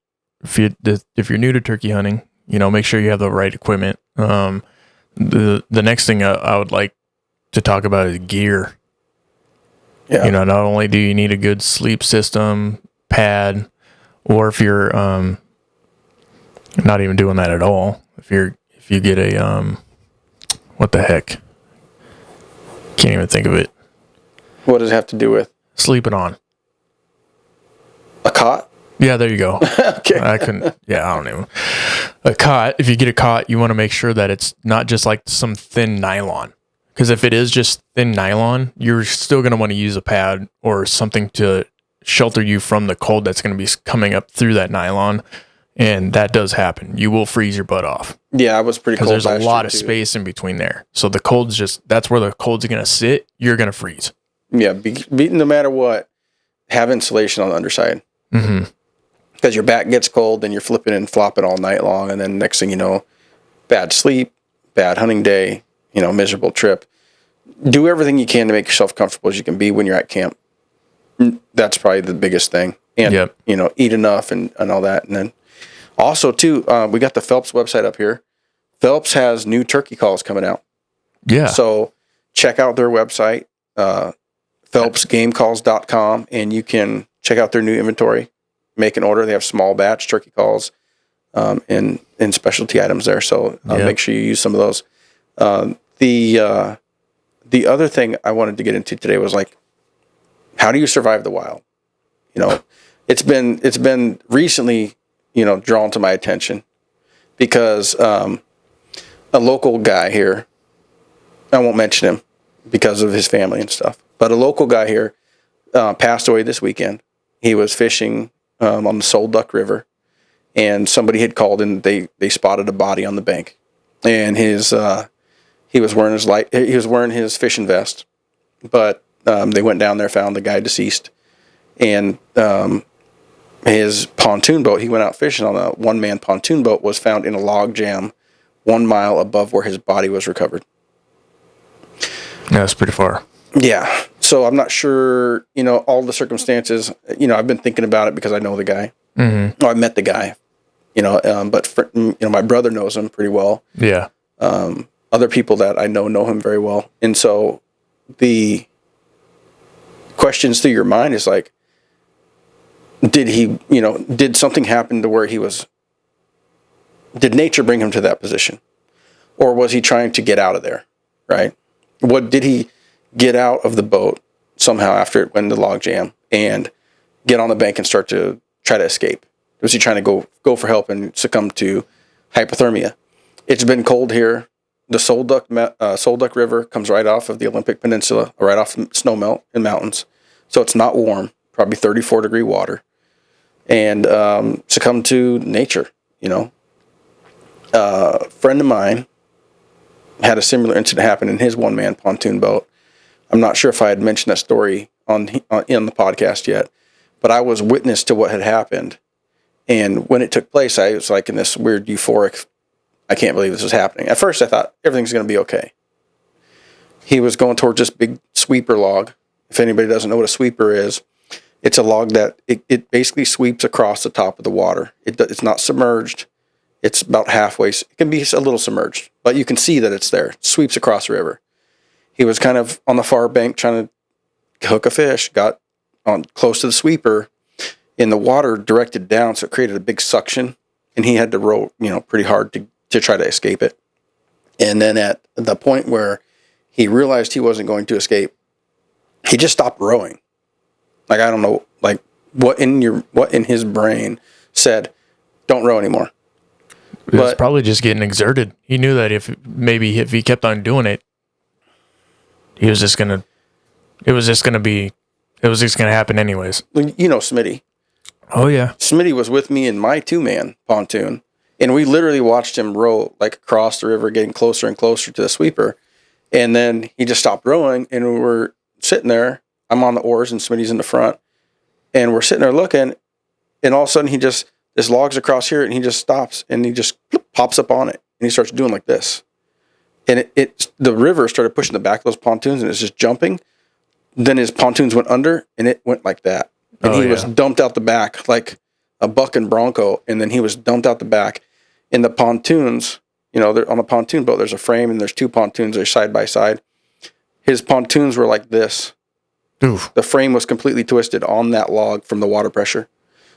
if you're new to turkey hunting, make sure you have the right equipment. The next thing I would like to talk about is gear. Yeah. Not only do you need a good sleep system, pad, or if you're not even doing that at all, if you get a what the heck? Can't even think of it. What does it have to do with? Sleeping on. A cot? Yeah, there you go. Okay. I don't even. A cot, if you get a cot, you want to make sure that it's not just like some thin nylon. Because if it is just thin nylon, you're still going to want to use a pad or something to shelter you from the cold that's going to be coming up through that nylon. And that does happen. You will freeze your butt off. Yeah, I was pretty cold. Because there's a lot of space in between there. So the cold's that's where the cold's going to sit. You're going to freeze. Yeah, no matter what, have insulation on the underside. Mm-hmm. Because your back gets cold, then you're flipping and flopping all night long, and then next thing you know, bad sleep, bad hunting day, miserable trip. Do everything you can to make yourself comfortable as you can be when you're at camp. That's probably the biggest thing. And, eat enough and all that. And then also, too, we got the Phelps website up here. Phelps has new turkey calls coming out. Yeah. So check out their website, phelpsgamecalls.com, and you can check out their new inventory, make an order. They have small batch turkey calls and specialty items there. So make sure you use some of those. The other thing I wanted to get into today was like, how do you survive the wild? It's been recently, drawn to my attention because a local guy here, I won't mention him because of his family and stuff, but a local guy here passed away this weekend. He was fishing on the Soul Duck River, and somebody had called and they spotted a body on the bank, and he was wearing his fishing vest, but they went down there, found the guy deceased, and his pontoon boat, he went out fishing on a one-man pontoon boat, was found in a log jam 1 mile above where his body was recovered. Yeah, that's pretty far. Yeah. So I'm not sure, all the circumstances. I've been thinking about it because I know the guy. Mm-hmm. I met the guy, but my brother knows him pretty well. Yeah. Other people that I know him very well. And so the questions through your mind is like, did something happen to where did nature bring him to that position? Or was he trying to get out of there? Right? Did he get out of the boat somehow after it went into log jam and get on the bank and start to try to escape? Was he trying to go for help and succumb to hypothermia? It's been cold here. The Soul Duck River comes right off of the Olympic Peninsula, right off the snowmelt and mountains. So it's not warm, probably 34-degree water. And succumb to nature, A friend of mine had a similar incident happen in his one-man pontoon boat. I'm not sure if I had mentioned that story in the podcast yet, but I was witness to what had happened. And when it took place, I was like in this weird euphoric, I can't believe this is happening. At first, I thought everything's going to be okay. He was going towards this big sweeper log. If anybody doesn't know what a sweeper is, it's a log that it basically sweeps across the top of the water. It's not submerged. It's about halfway. It can be a little submerged, but you can see that it's there. It sweeps across the river. He was kind of on the far bank trying to hook a fish, got on close to the sweeper, and the water directed down, so it created a big suction, and he had to row, pretty hard to try to escape it. And then at the point where he realized he wasn't going to escape, he just stopped rowing. Like, I don't know, like what in his brain said, don't row anymore. It was probably just getting exerted. He knew that if he kept on doing it, it was just gonna happen anyways. Smitty. Oh yeah. Smitty was with me in my 2-man pontoon, and we literally watched him row like across the river, getting closer and closer to the sweeper. And then he just stopped rowing, and we were sitting there. I'm on the oars, and Smitty's in the front, and we're sitting there looking, and all of a sudden this log's across here, and he just stops, and he just pops up on it, and he starts doing like this. And the river started pushing the back of those pontoons, and it's just jumping. Then his pontoons went under, and it went like that. And he was dumped out the back like a bucking bronco, and then he was dumped out the back. And the pontoons, they're on a pontoon boat, there's a frame, and there's 2 pontoons, they're side by side. His pontoons were like this. Oof. The frame was completely twisted on that log from the water pressure.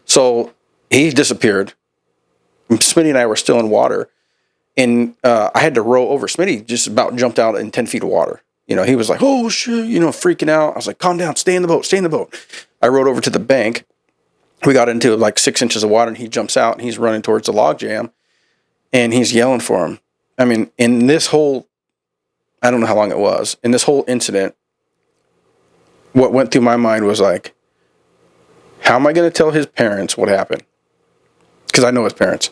So he disappeared. Smitty and I were still in water, and I had to row over. Smitty just about jumped out in 10 feet of water. He was like, oh, shit, freaking out. I was like, calm down, stay in the boat. I rowed over to the bank. We got into like 6 inches of water, and he jumps out, and he's running towards the log jam, and he's yelling for him. I mean, in this whole, I don't know how long it was, in this whole incident, what went through my mind was like, how am I going to tell his parents what happened? Because I know his parents.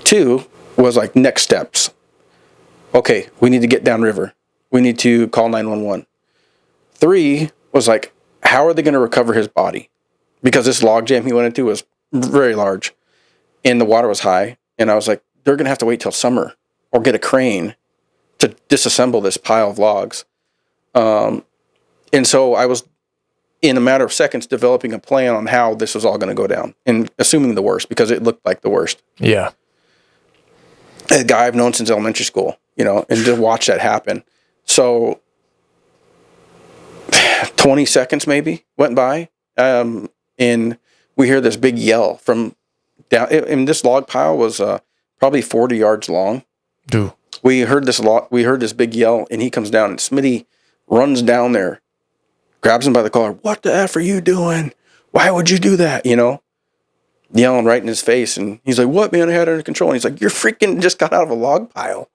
2 was like next steps. Okay, we need to get downriver. We need to call 911. 3 was like, how are they going to recover his body? Because this log jam he went into was very large, and the water was high. And I was like, they're going to have to wait till summer or get a crane to disassemble this pile of logs. And so I was, in a matter of seconds, developing a plan on how this was all going to go down, and assuming the worst, because it looked like the worst. Yeah. A guy I've known since elementary school, and to watch that happen. So 20 seconds maybe went by, and we hear this big yell from down, and this log pile was probably 40 yards long. Dude. We heard this big yell, and he comes down, and Smitty runs down there, grabs him by the collar. "What the F are you doing? Why would you do that?" Yelling right in his face. And he's like, "What, man? I had it under control." And he's like, "You're freaking just got out of a log pile.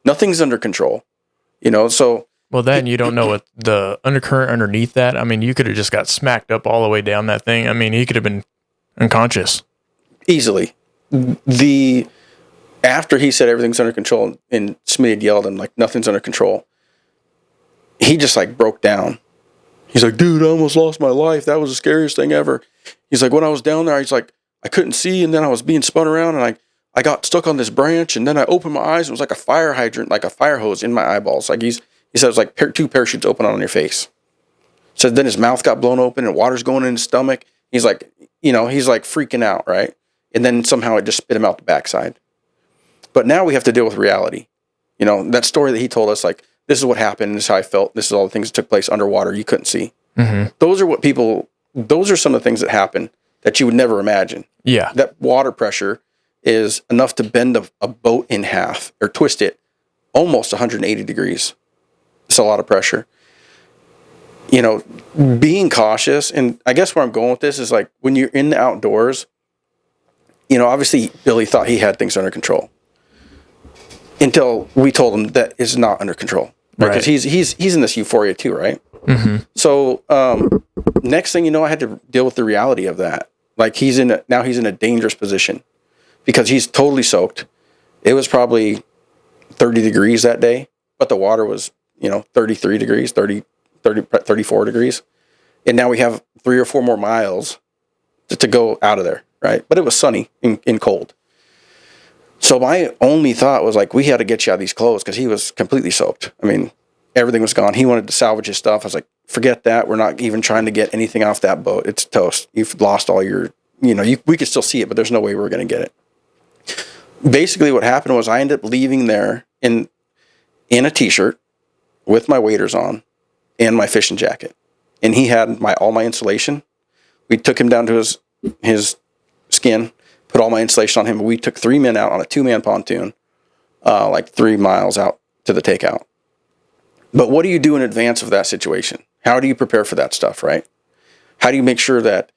Nothing's under control." So. Well, then you don't know what the undercurrent underneath that. I mean, you could have just got smacked up all the way down that thing. I mean, he could have been unconscious. Easily. After he said everything's under control and Smitty had yelled at him like nothing's under control, he just like broke down. He's like, "Dude, I almost lost my life. That was the scariest thing ever." He's like, "When I was down there, he's like, I couldn't see, and then I was being spun around, and I got stuck on this branch, and then I opened my eyes, and it was like a fire hydrant, like a fire hose in my eyeballs." Like he said it was like two parachutes open on your face. So then his mouth got blown open and water's going in his stomach. He's like, he's like freaking out, right? And then somehow it just spit him out the backside. But now we have to deal with reality. That story that he told us, like, this is what happened, this is how I felt, this is all the things that took place underwater you couldn't see. Mm-hmm. Those are some of the things that happen that you would never imagine. Yeah. That water pressure is enough to bend a boat in half or twist it almost 180 degrees. It's a lot of pressure. Being cautious, and I guess where I'm going with this is like when you're in the outdoors, obviously Billy thought he had things under control until we told him that it's not under control. Right? Because he's in this euphoria too, right? Mm-hmm. So next thing you know, I had to deal with the reality of that. Like he's in a dangerous position because he's totally soaked. It was probably 30 degrees that day, but the water was 33 degrees, 34 degrees. And now we have 3 or 4 more miles to go out of there, right? But it was sunny and cold. So my only thought was like, we had to get you out of these clothes because he was completely soaked. I mean, everything was gone. He wanted to salvage his stuff. I was like, forget that. We're not even trying to get anything off that boat. It's toast. You've lost all your, we could still see it, but there's no way we're going to get it. Basically what happened was I ended up leaving there in a t-shirt with my waders on and my fishing jacket. And he had all my insulation. We took him down to his skin, put all my insulation on him. We took 3 men out on a 2-man pontoon, like 3 miles out to the takeout. But what do you do in advance of that situation? How do you prepare for that stuff, right? How do you make sure that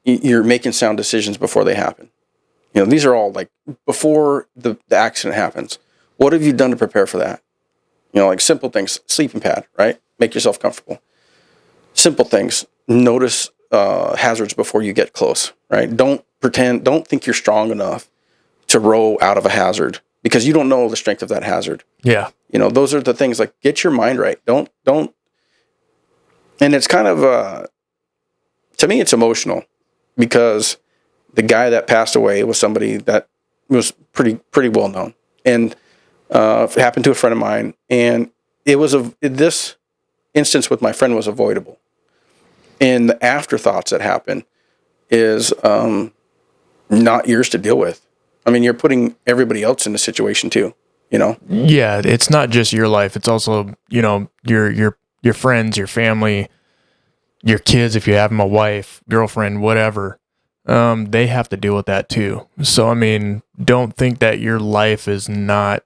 you're making sound decisions before they happen? These are all like before the accident happens. What have you done to prepare for that? Like simple things, sleeping pad, right? Make yourself comfortable. Simple things, notice hazards before you get close, right? Don't think you're strong enough to row out of a hazard because you don't know the strength of that hazard. Yeah. Those are the things like get your mind right. Don't, and it's kind of, to me, it's emotional because the guy that passed away was somebody that was pretty well known. And it happened to a friend of mine, and this instance with my friend was avoidable. And the afterthoughts that happen is not yours to deal with. I mean, you're putting everybody else in the situation too. Yeah, it's not just your life; it's also your friends, your family, your kids if you have them, a wife, girlfriend, whatever. They have to deal with that too. So I mean, don't think that your life is not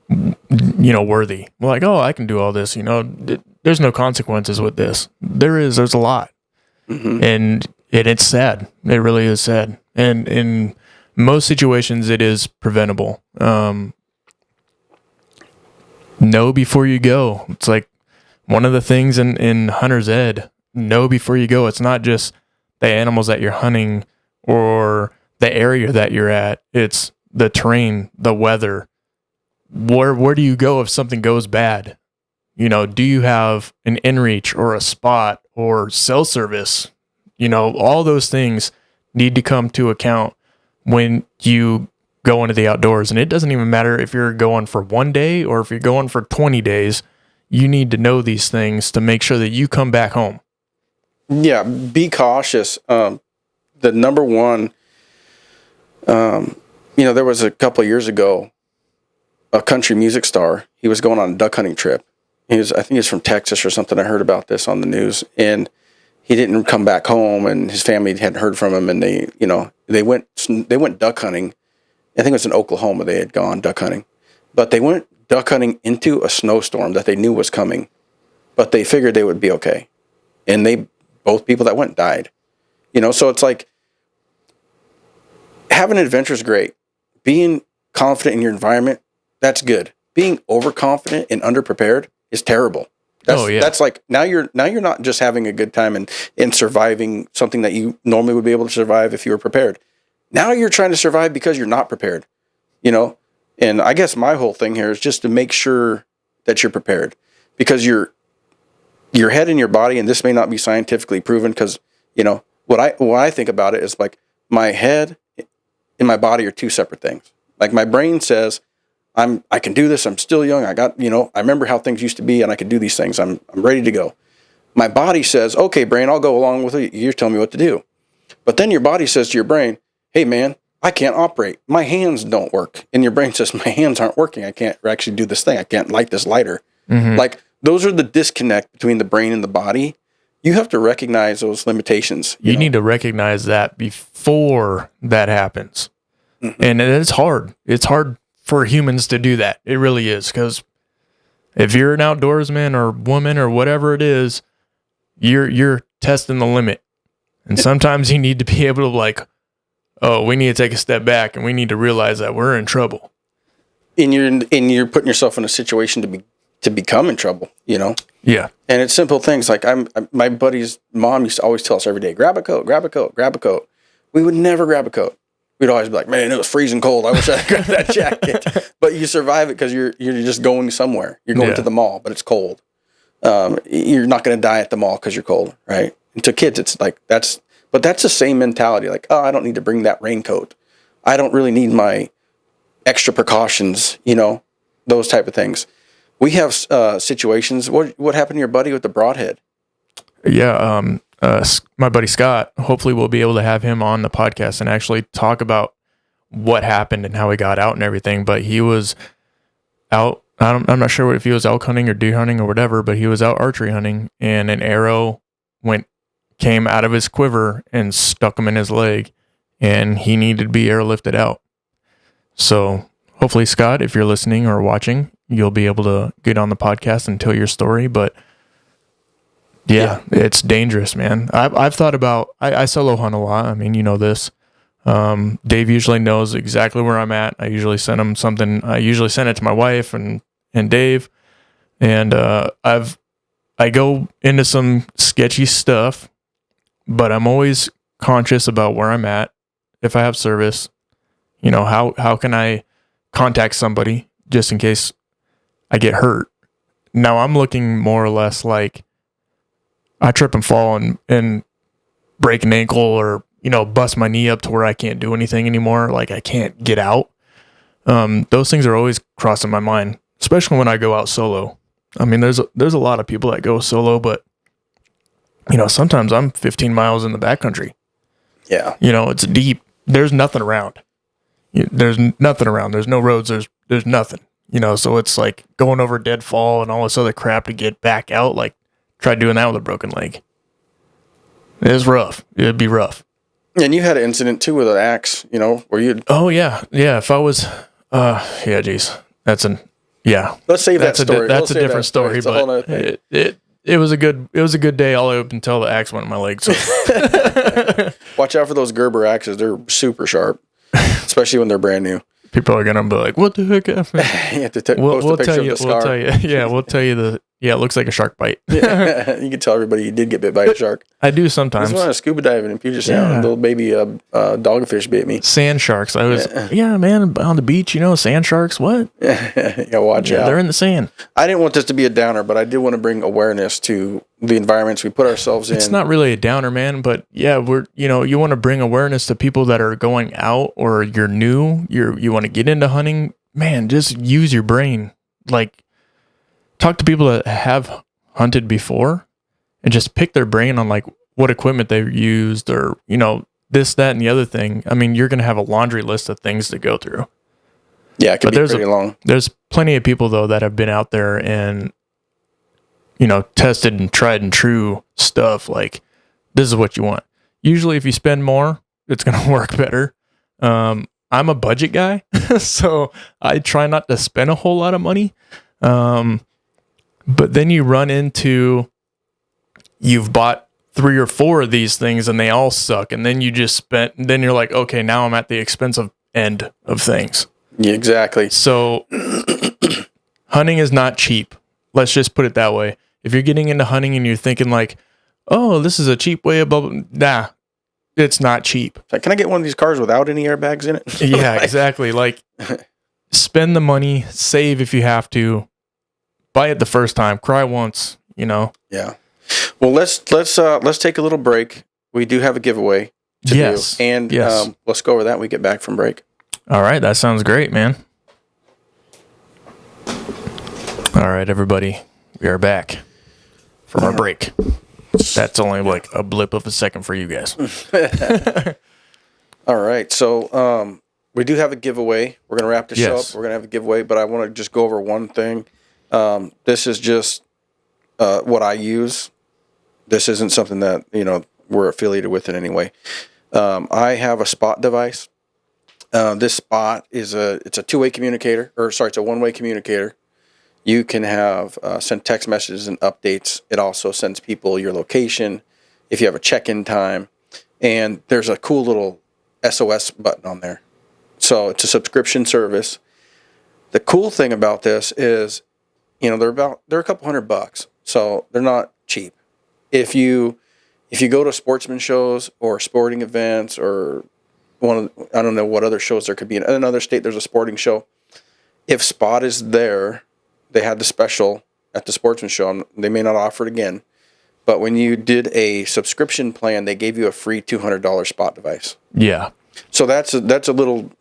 worthy. Like, oh, I can do all this. There's no consequences with this. There's a lot. Mm-hmm. And it's sad. It really is sad. And in most situations, it is preventable. Know before you go. It's like one of the things in hunter's ed, know before you go. It's not just the animals that you're hunting or the area that you're at. It's the terrain, the weather. Where do you go if something goes bad? Do you have an inReach or a spot or cell service? All those things need to come to account when you go into the outdoors. And it doesn't even matter if you're going for 1 day or if you're going for 20 days. You need to know these things to make sure that you come back home. Yeah, be cautious. The number one, there was a couple of years ago, a country music star. He was going on a duck hunting trip. I think he was from Texas or something. I heard about this on the news, and he didn't come back home, and his family hadn't heard from him, and they went duck hunting. I think it was in Oklahoma. They had gone duck hunting, but they went duck hunting into a snowstorm that they knew was coming, but they figured they would be okay. And both people that went died, so it's like having an adventure is great. Being confident in your environment, that's good. Being overconfident and underprepared is terrible. That's like now you're not just having a good time and surviving something that you normally would be able to survive if you were prepared. Now you're trying to survive because you're not prepared, And I guess my whole thing here is just to make sure that you're prepared, because your head and your body, and this may not be scientifically proven, because what I think about it is like my head and my body are two separate things. Like my brain says, I can do this. I'm still young. I remember how things used to be, and I can do these things. I'm ready to go. My body says, okay, brain, I'll go along with it. You're telling me what to do. But then your body says to your brain, hey man, I can't operate. My hands don't work. And your brain says, my hands aren't working. I can't actually do this thing. I can't light this lighter. Mm-hmm. Like those are the disconnect between the brain and the body. You have to recognize those limitations. You need to recognize that before that happens. Mm-hmm. And it's hard. It's hard for humans to do that. It really is. Because if you're an outdoorsman or woman or whatever it is, you're testing the limit. And sometimes you need to be able to we need to take a step back and we need to realize that we're in trouble. And you're putting yourself in a situation to become in trouble, Yeah. And it's simple things like my buddy's mom used to always tell us every day, grab a coat, grab a coat, grab a coat. We would never grab a coat. We'd always be like, man, it was freezing cold. I wish I could grab that jacket. But you survive it because you're just going somewhere. You're going to the mall, but it's cold. You're not going to die at the mall because you're cold, right? And to kids, it's like that's the same mentality. Like, oh, I don't need to bring that raincoat. I don't really need my extra precautions, those type of things. We have situations. What happened to your buddy with the broadhead? Yeah, my buddy Scott. Hopefully, we'll be able to have him on the podcast and actually talk about what happened and how he got out and everything. But he was out. I'm not sure if he was elk hunting or deer hunting or whatever, but he was out archery hunting, and an arrow came out of his quiver and stuck him in his leg, and he needed to be airlifted out. So hopefully, Scott, if you're listening or watching, you'll be able to get on the podcast and tell your story. But yeah. It's dangerous, man. I've thought about, I solo hunt a lot. I mean, this. Dave usually knows exactly where I'm at. I usually send him something. I usually send it to my wife and Dave. And I go into some sketchy stuff, but I'm always conscious about where I'm at. If I have service, how can I contact somebody just in case I get hurt? Now I'm looking more or less like I trip and fall and break an ankle or, bust my knee up to where I can't do anything anymore. Like I can't get out. Those things are always crossing my mind, especially when I go out solo. I mean, there's a lot of people that go solo, but sometimes I'm 15 miles in the backcountry. Yeah. It's deep. There's nothing around. There's nothing around. There's no roads. There's nothing. So it's like going over a deadfall and all this other crap to get back out. Like try doing that with a broken leg. It's rough. It'd be rough. And you had an incident too with an axe, where you. Oh yeah. Yeah. If I was, geez, let's save that story. That's a different story, but it was a good day all up until the axe went in my leg. So watch out for those Gerber axes. They're super sharp, especially when they're brand new. People are gonna be like, "What the heck?" You have to post a picture of the scar. We'll tell you. Yeah, we'll tell you it looks like a shark bite. Yeah, you can tell everybody you did get bit by a shark. I do sometimes. I was when I was scuba diving in Puget Sound, a little baby dogfish bit me. Sand sharks. I was, man, on the beach, sand sharks. What? Yeah, watch out. They're in the sand. I didn't want this to be a downer, but I did want to bring awareness to the environments we put ourselves in. It's not really a downer, man, but yeah, you want to bring awareness to people that are going out, or you're new, you want to get into hunting, man, just use your brain. Like, talk to people that have hunted before and just pick their brain on like what equipment they've used, or, this, that, and the other thing. I mean, you're going to have a laundry list of things to go through. Yeah, it can be pretty long. There's plenty of people, though, that have been out there and, tested and tried and true stuff. Like, this is what you want. Usually, if you spend more, it's going to work better. I'm a budget guy, so I try not to spend a whole lot of money. But then you run into, you've bought 3 or 4 of these things and they all suck. And then then you're like, okay, now I'm at the expensive end of things. Yeah, exactly. So hunting is not cheap. Let's just put it that way. If you're getting into hunting and you're thinking like, oh, this is a cheap way of blah, blah, nah, it's not cheap. Can I get one of these cars without any airbags in it? Yeah, exactly. Like, spend the money, save if you have to, buy it the first time, cry once, Yeah. Well, let's take a little break. We do have a giveaway to do. And let's go over that when we get back from break. All right, that sounds great, man. All right, everybody, we are back from our break. That's only like a blip of a second for you guys. All right, so we do have a giveaway. We're going to wrap this up. We're going to have a giveaway, but I want to just go over one thing. This is just what I use. This isn't something that, we're affiliated with in any way. I have a spot device. This spot is it's a two-way communicator, it's a one-way communicator. You can send text messages and updates. It also sends people your location if you have a check-in time. And there's a cool little SOS button on there. So it's a subscription service. The cool thing about this is, they're a couple $100, so they're not cheap. If you go to sportsman shows or sporting events, or I don't know what other shows there could be. In another state, there's a sporting show. If Spot is there, they had the special at the sportsman show. They may not offer it again, but when you did a subscription plan, they gave you a free $200 Spot device. Yeah. So that's a little,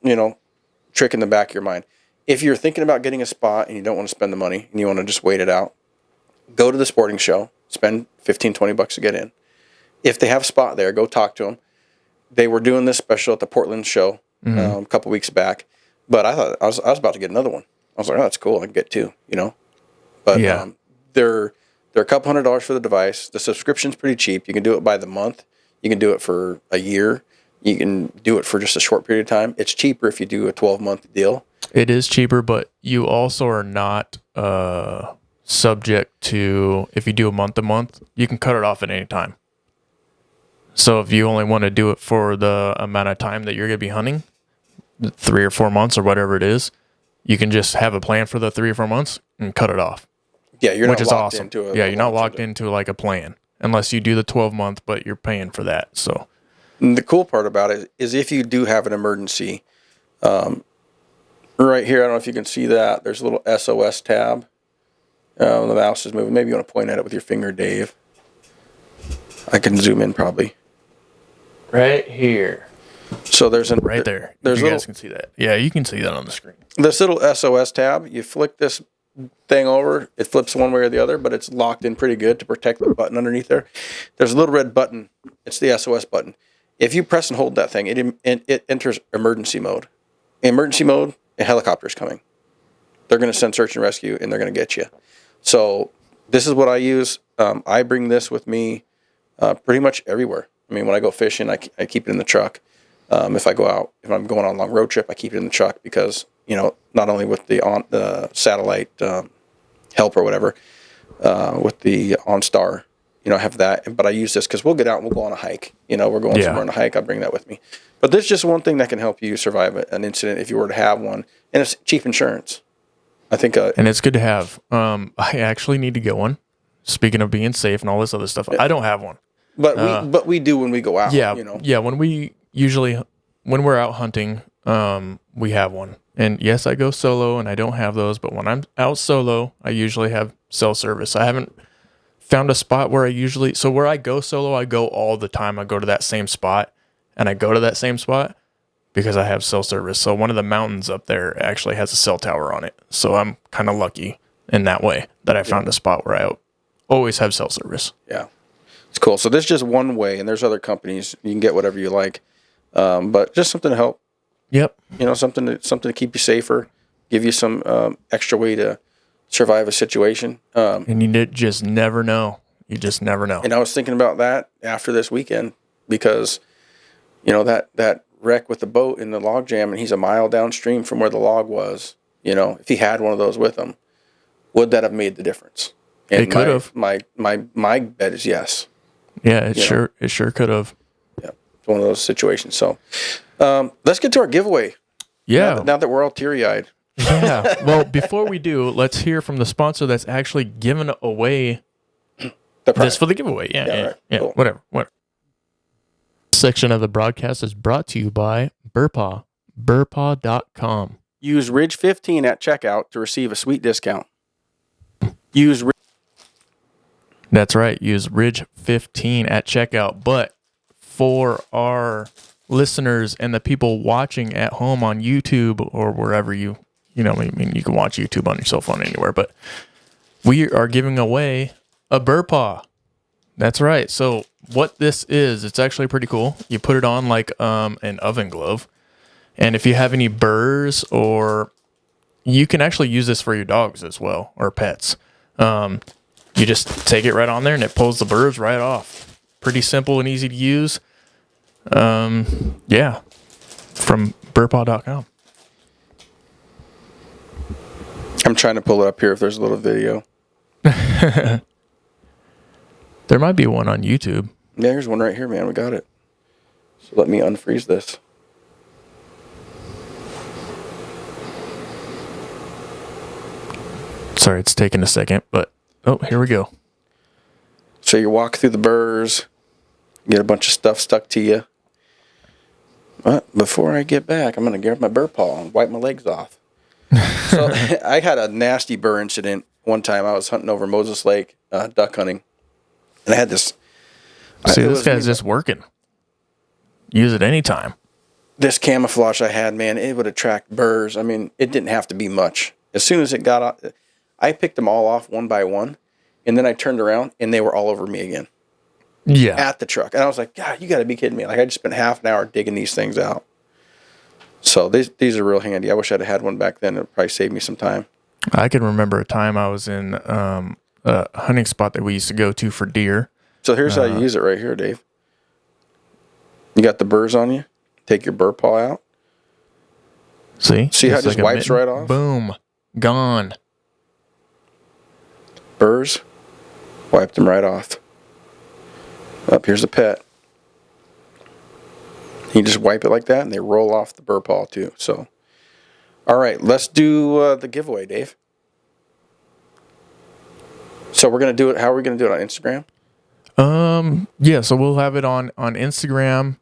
trick in the back of your mind. If you're thinking about getting a Spot and you don't want to spend the money and you want to just wait it out, go to the sporting show, spend $15-20 to get in. If they have a Spot there, go talk to them. They were doing this special at the Portland show a couple weeks back, but I thought I was about to get another one. I was like, oh, that's cool. I can get 2, But they're a couple $100 for the device. The subscription's pretty cheap. You can do it by the month. You can do it for a year. You can do it for just a short period of time. It's cheaper if you do a 12-month deal. It is cheaper, but you also are not subject to, if you do a month-to-month, you can cut it off at any time. So if you only want to do it for the amount of time that you're going to be hunting, 3 or 4 months or whatever it is, you can just have a plan for the 3 or 4 months and cut it off. Yeah, you're which not is locked awesome. into it. Yeah, you're not locked into like a plan unless you do the 12-month, but you're paying for that. So and the cool part about it is if you do have an emergency, right here, I don't know if you can see that. There's a little SOS tab. The mouse is moving. Maybe you want to point at it with your finger, Dave. I can zoom in probably. Right here. So there's right there. You guys can see that. Yeah, you can see that on the screen. This little SOS tab, you flick this thing over, it flips one way or the other, but it's locked in pretty good to protect the button underneath there. There's a little red button. It's the SOS button. If you press and hold that thing, it enters emergency mode. Emergency mode, a helicopter's coming. They're going to send search and rescue, and they're going to get you. So this is what I use. I bring this with me pretty much everywhere. I mean, when I go fishing, I keep it in the truck. If I'm going on a long road trip, I keep it in the truck because, not only with the satellite help or whatever, with the OnStar, I have that. But I use this because we'll get out and we'll go on a hike. We're going somewhere on a hike. I bring that with me. But this is just one thing that can help you survive an incident if you were to have one. And it's cheap insurance. I think. And it's good to have. I actually need to get one. Speaking of being safe and all this other stuff, I don't have one. But we do when we go out. Yeah. Yeah. When we're out hunting, we have one. And yes, I go solo and I don't have those, but when I'm out solo, I usually have cell service. I haven't found a spot where where I go solo, I go all the time. I go to that same spot, and I go to that same spot because I have cell service. So one of the mountains up there actually has a cell tower on it. So I'm kind of lucky in that way that I found a spot where I always have cell service. Yeah. It's cool. So there's just one way, and there's other companies. You can get whatever you like. But just something to help. Yep. Something to keep you safer, give you some extra way to survive a situation. And you just never know. You just never know. And I was thinking about that after this weekend because, that wreck with the boat in the log jam, and he's a mile downstream from where the log was. If he had one of those with him, would that have made the difference? And it could have. My bet is yes. Yeah, it sure could have. Yeah, it's one of those situations. So let's get to our giveaway. Yeah. Now that we're all teary-eyed. Yeah. Well, before we do, let's hear from the sponsor that's actually giving away this for the giveaway. Yeah. Right. Yeah. Cool. Whatever. Section of the broadcast is brought to you by Burpaw. Burpaw.com. Use Ridge15 at checkout to receive a sweet discount. That's right. Use Ridge15 at checkout. But for our listeners and the people watching at home on YouTube or wherever you can watch YouTube on your cell phone anywhere, but we are giving away a Burpaw. That's right. So what this is, it's actually pretty cool. You put it on like an oven glove. And if you have any burrs, or you can actually use this for your dogs as well, or pets. You just take it right on there and it pulls the burrs right off. Pretty simple and easy to use. Yeah. From burpaw.com. I'm trying to pull it up here if there's a little video. There might be one on YouTube. Yeah, there's one right here, man. We got it. So let me unfreeze this. Sorry, it's taking a second, but here we go. So you walk through the burrs, get a bunch of stuff stuck to you. But before I get back, I'm going to grab my burr paw and wipe my legs off. So I had a nasty burr incident one time. I was hunting over Moses Lake, duck hunting. And I had this. See, this guy's just working. Use it anytime. This camouflage I had, man, it would attract burrs. I mean, it didn't have to be much. As soon as it got off, I picked them all off one by one. And then I turned around and they were all over me again. Yeah. At the truck. And I was like, God, you got to be kidding me. Like, I just spent half an hour digging these things out. So these are real handy. I wish I'd had one back then. It would probably save me some time. I can remember a time I was in a hunting spot that we used to go to for deer. So here's how you use it right here, Dave. You got the burrs on you. Take your burr paw out. See how it just wipes right off? Boom. Gone. Burrs. Wiped them right off. Up here's the pet. You just wipe it like that, and they roll off the burr paw too. So, all right, let's do the giveaway, Dave. So we're gonna do it. How are we gonna do it on Instagram? Yeah. So we'll have it on Instagram,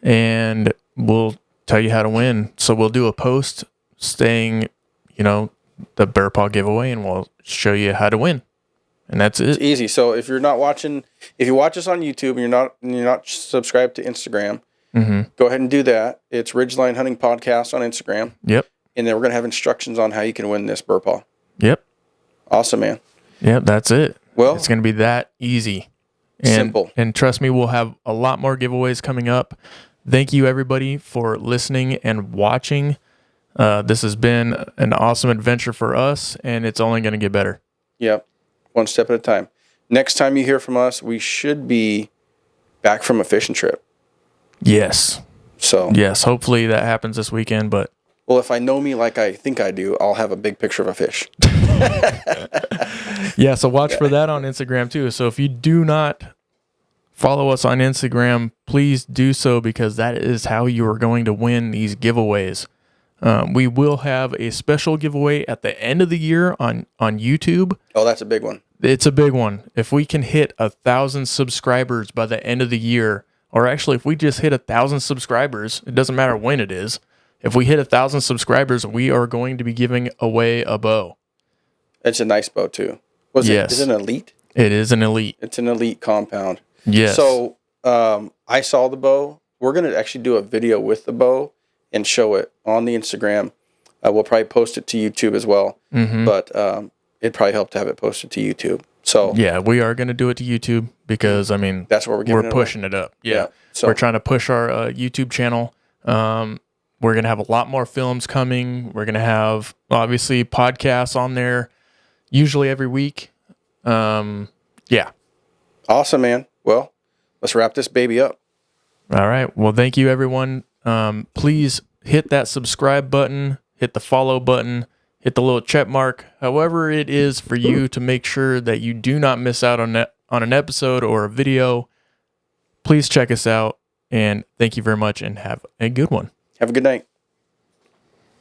and we'll tell you how to win. So we'll do a post saying, the burr paw giveaway, and we'll show you how to win. And that's it. It's easy. So if you watch us on YouTube and you're not subscribed to Instagram, go ahead and do that. It's Ridgeline Hunting Podcast on Instagram. Yep. And then we're gonna have instructions on how you can win this burr paw. Yep. Awesome, man. Yep, that's it. Well, it's gonna be that easy. Simple. And trust me, we'll have a lot more giveaways coming up. Thank you everybody for listening and watching. This has been an awesome adventure for us, and it's only gonna get better. Yep. One step at a time. Next time you hear from us, we should be back from a fishing trip. Yes. So. Yes, hopefully that happens this weekend, but. Well, if I know me like I think I do, I'll have a big picture of a fish. Yeah, so watch for that on Instagram too. So if you do not follow us on Instagram, please do so, because that is how you are going to win these giveaways. We will have a special giveaway at the end of the year on YouTube. Oh, that's a big one. It's a big one. If we can hit 1,000 subscribers by the end of the year, or actually if we just hit 1,000 subscribers, it doesn't matter when it is. If we hit 1,000 subscribers, we are going to be giving away a bow. It's a nice bow too. Is it an Elite? It is an elite. It's an elite compound. Yes. So I saw the bow. We're going to actually do a video with the bow and show it on the Instagram. We'll probably post it to YouTube as well. But it'd probably help to have it posted to YouTube. So yeah, we are going to do it to YouTube because, I mean, that's what we're pushing it up. Yeah. So we're trying to push our YouTube channel. We're going to have a lot more films coming. We're going to have, obviously, podcasts on there, usually every week. Yeah. Awesome, man. Well, let's wrap this baby up. All right. Well, thank you, everyone. Please hit that subscribe button, hit the follow button, hit the little check mark, however it is for you to make sure that you do not miss out on an episode or a video. Please check us out. And thank you very much and have a good one. Have a good night.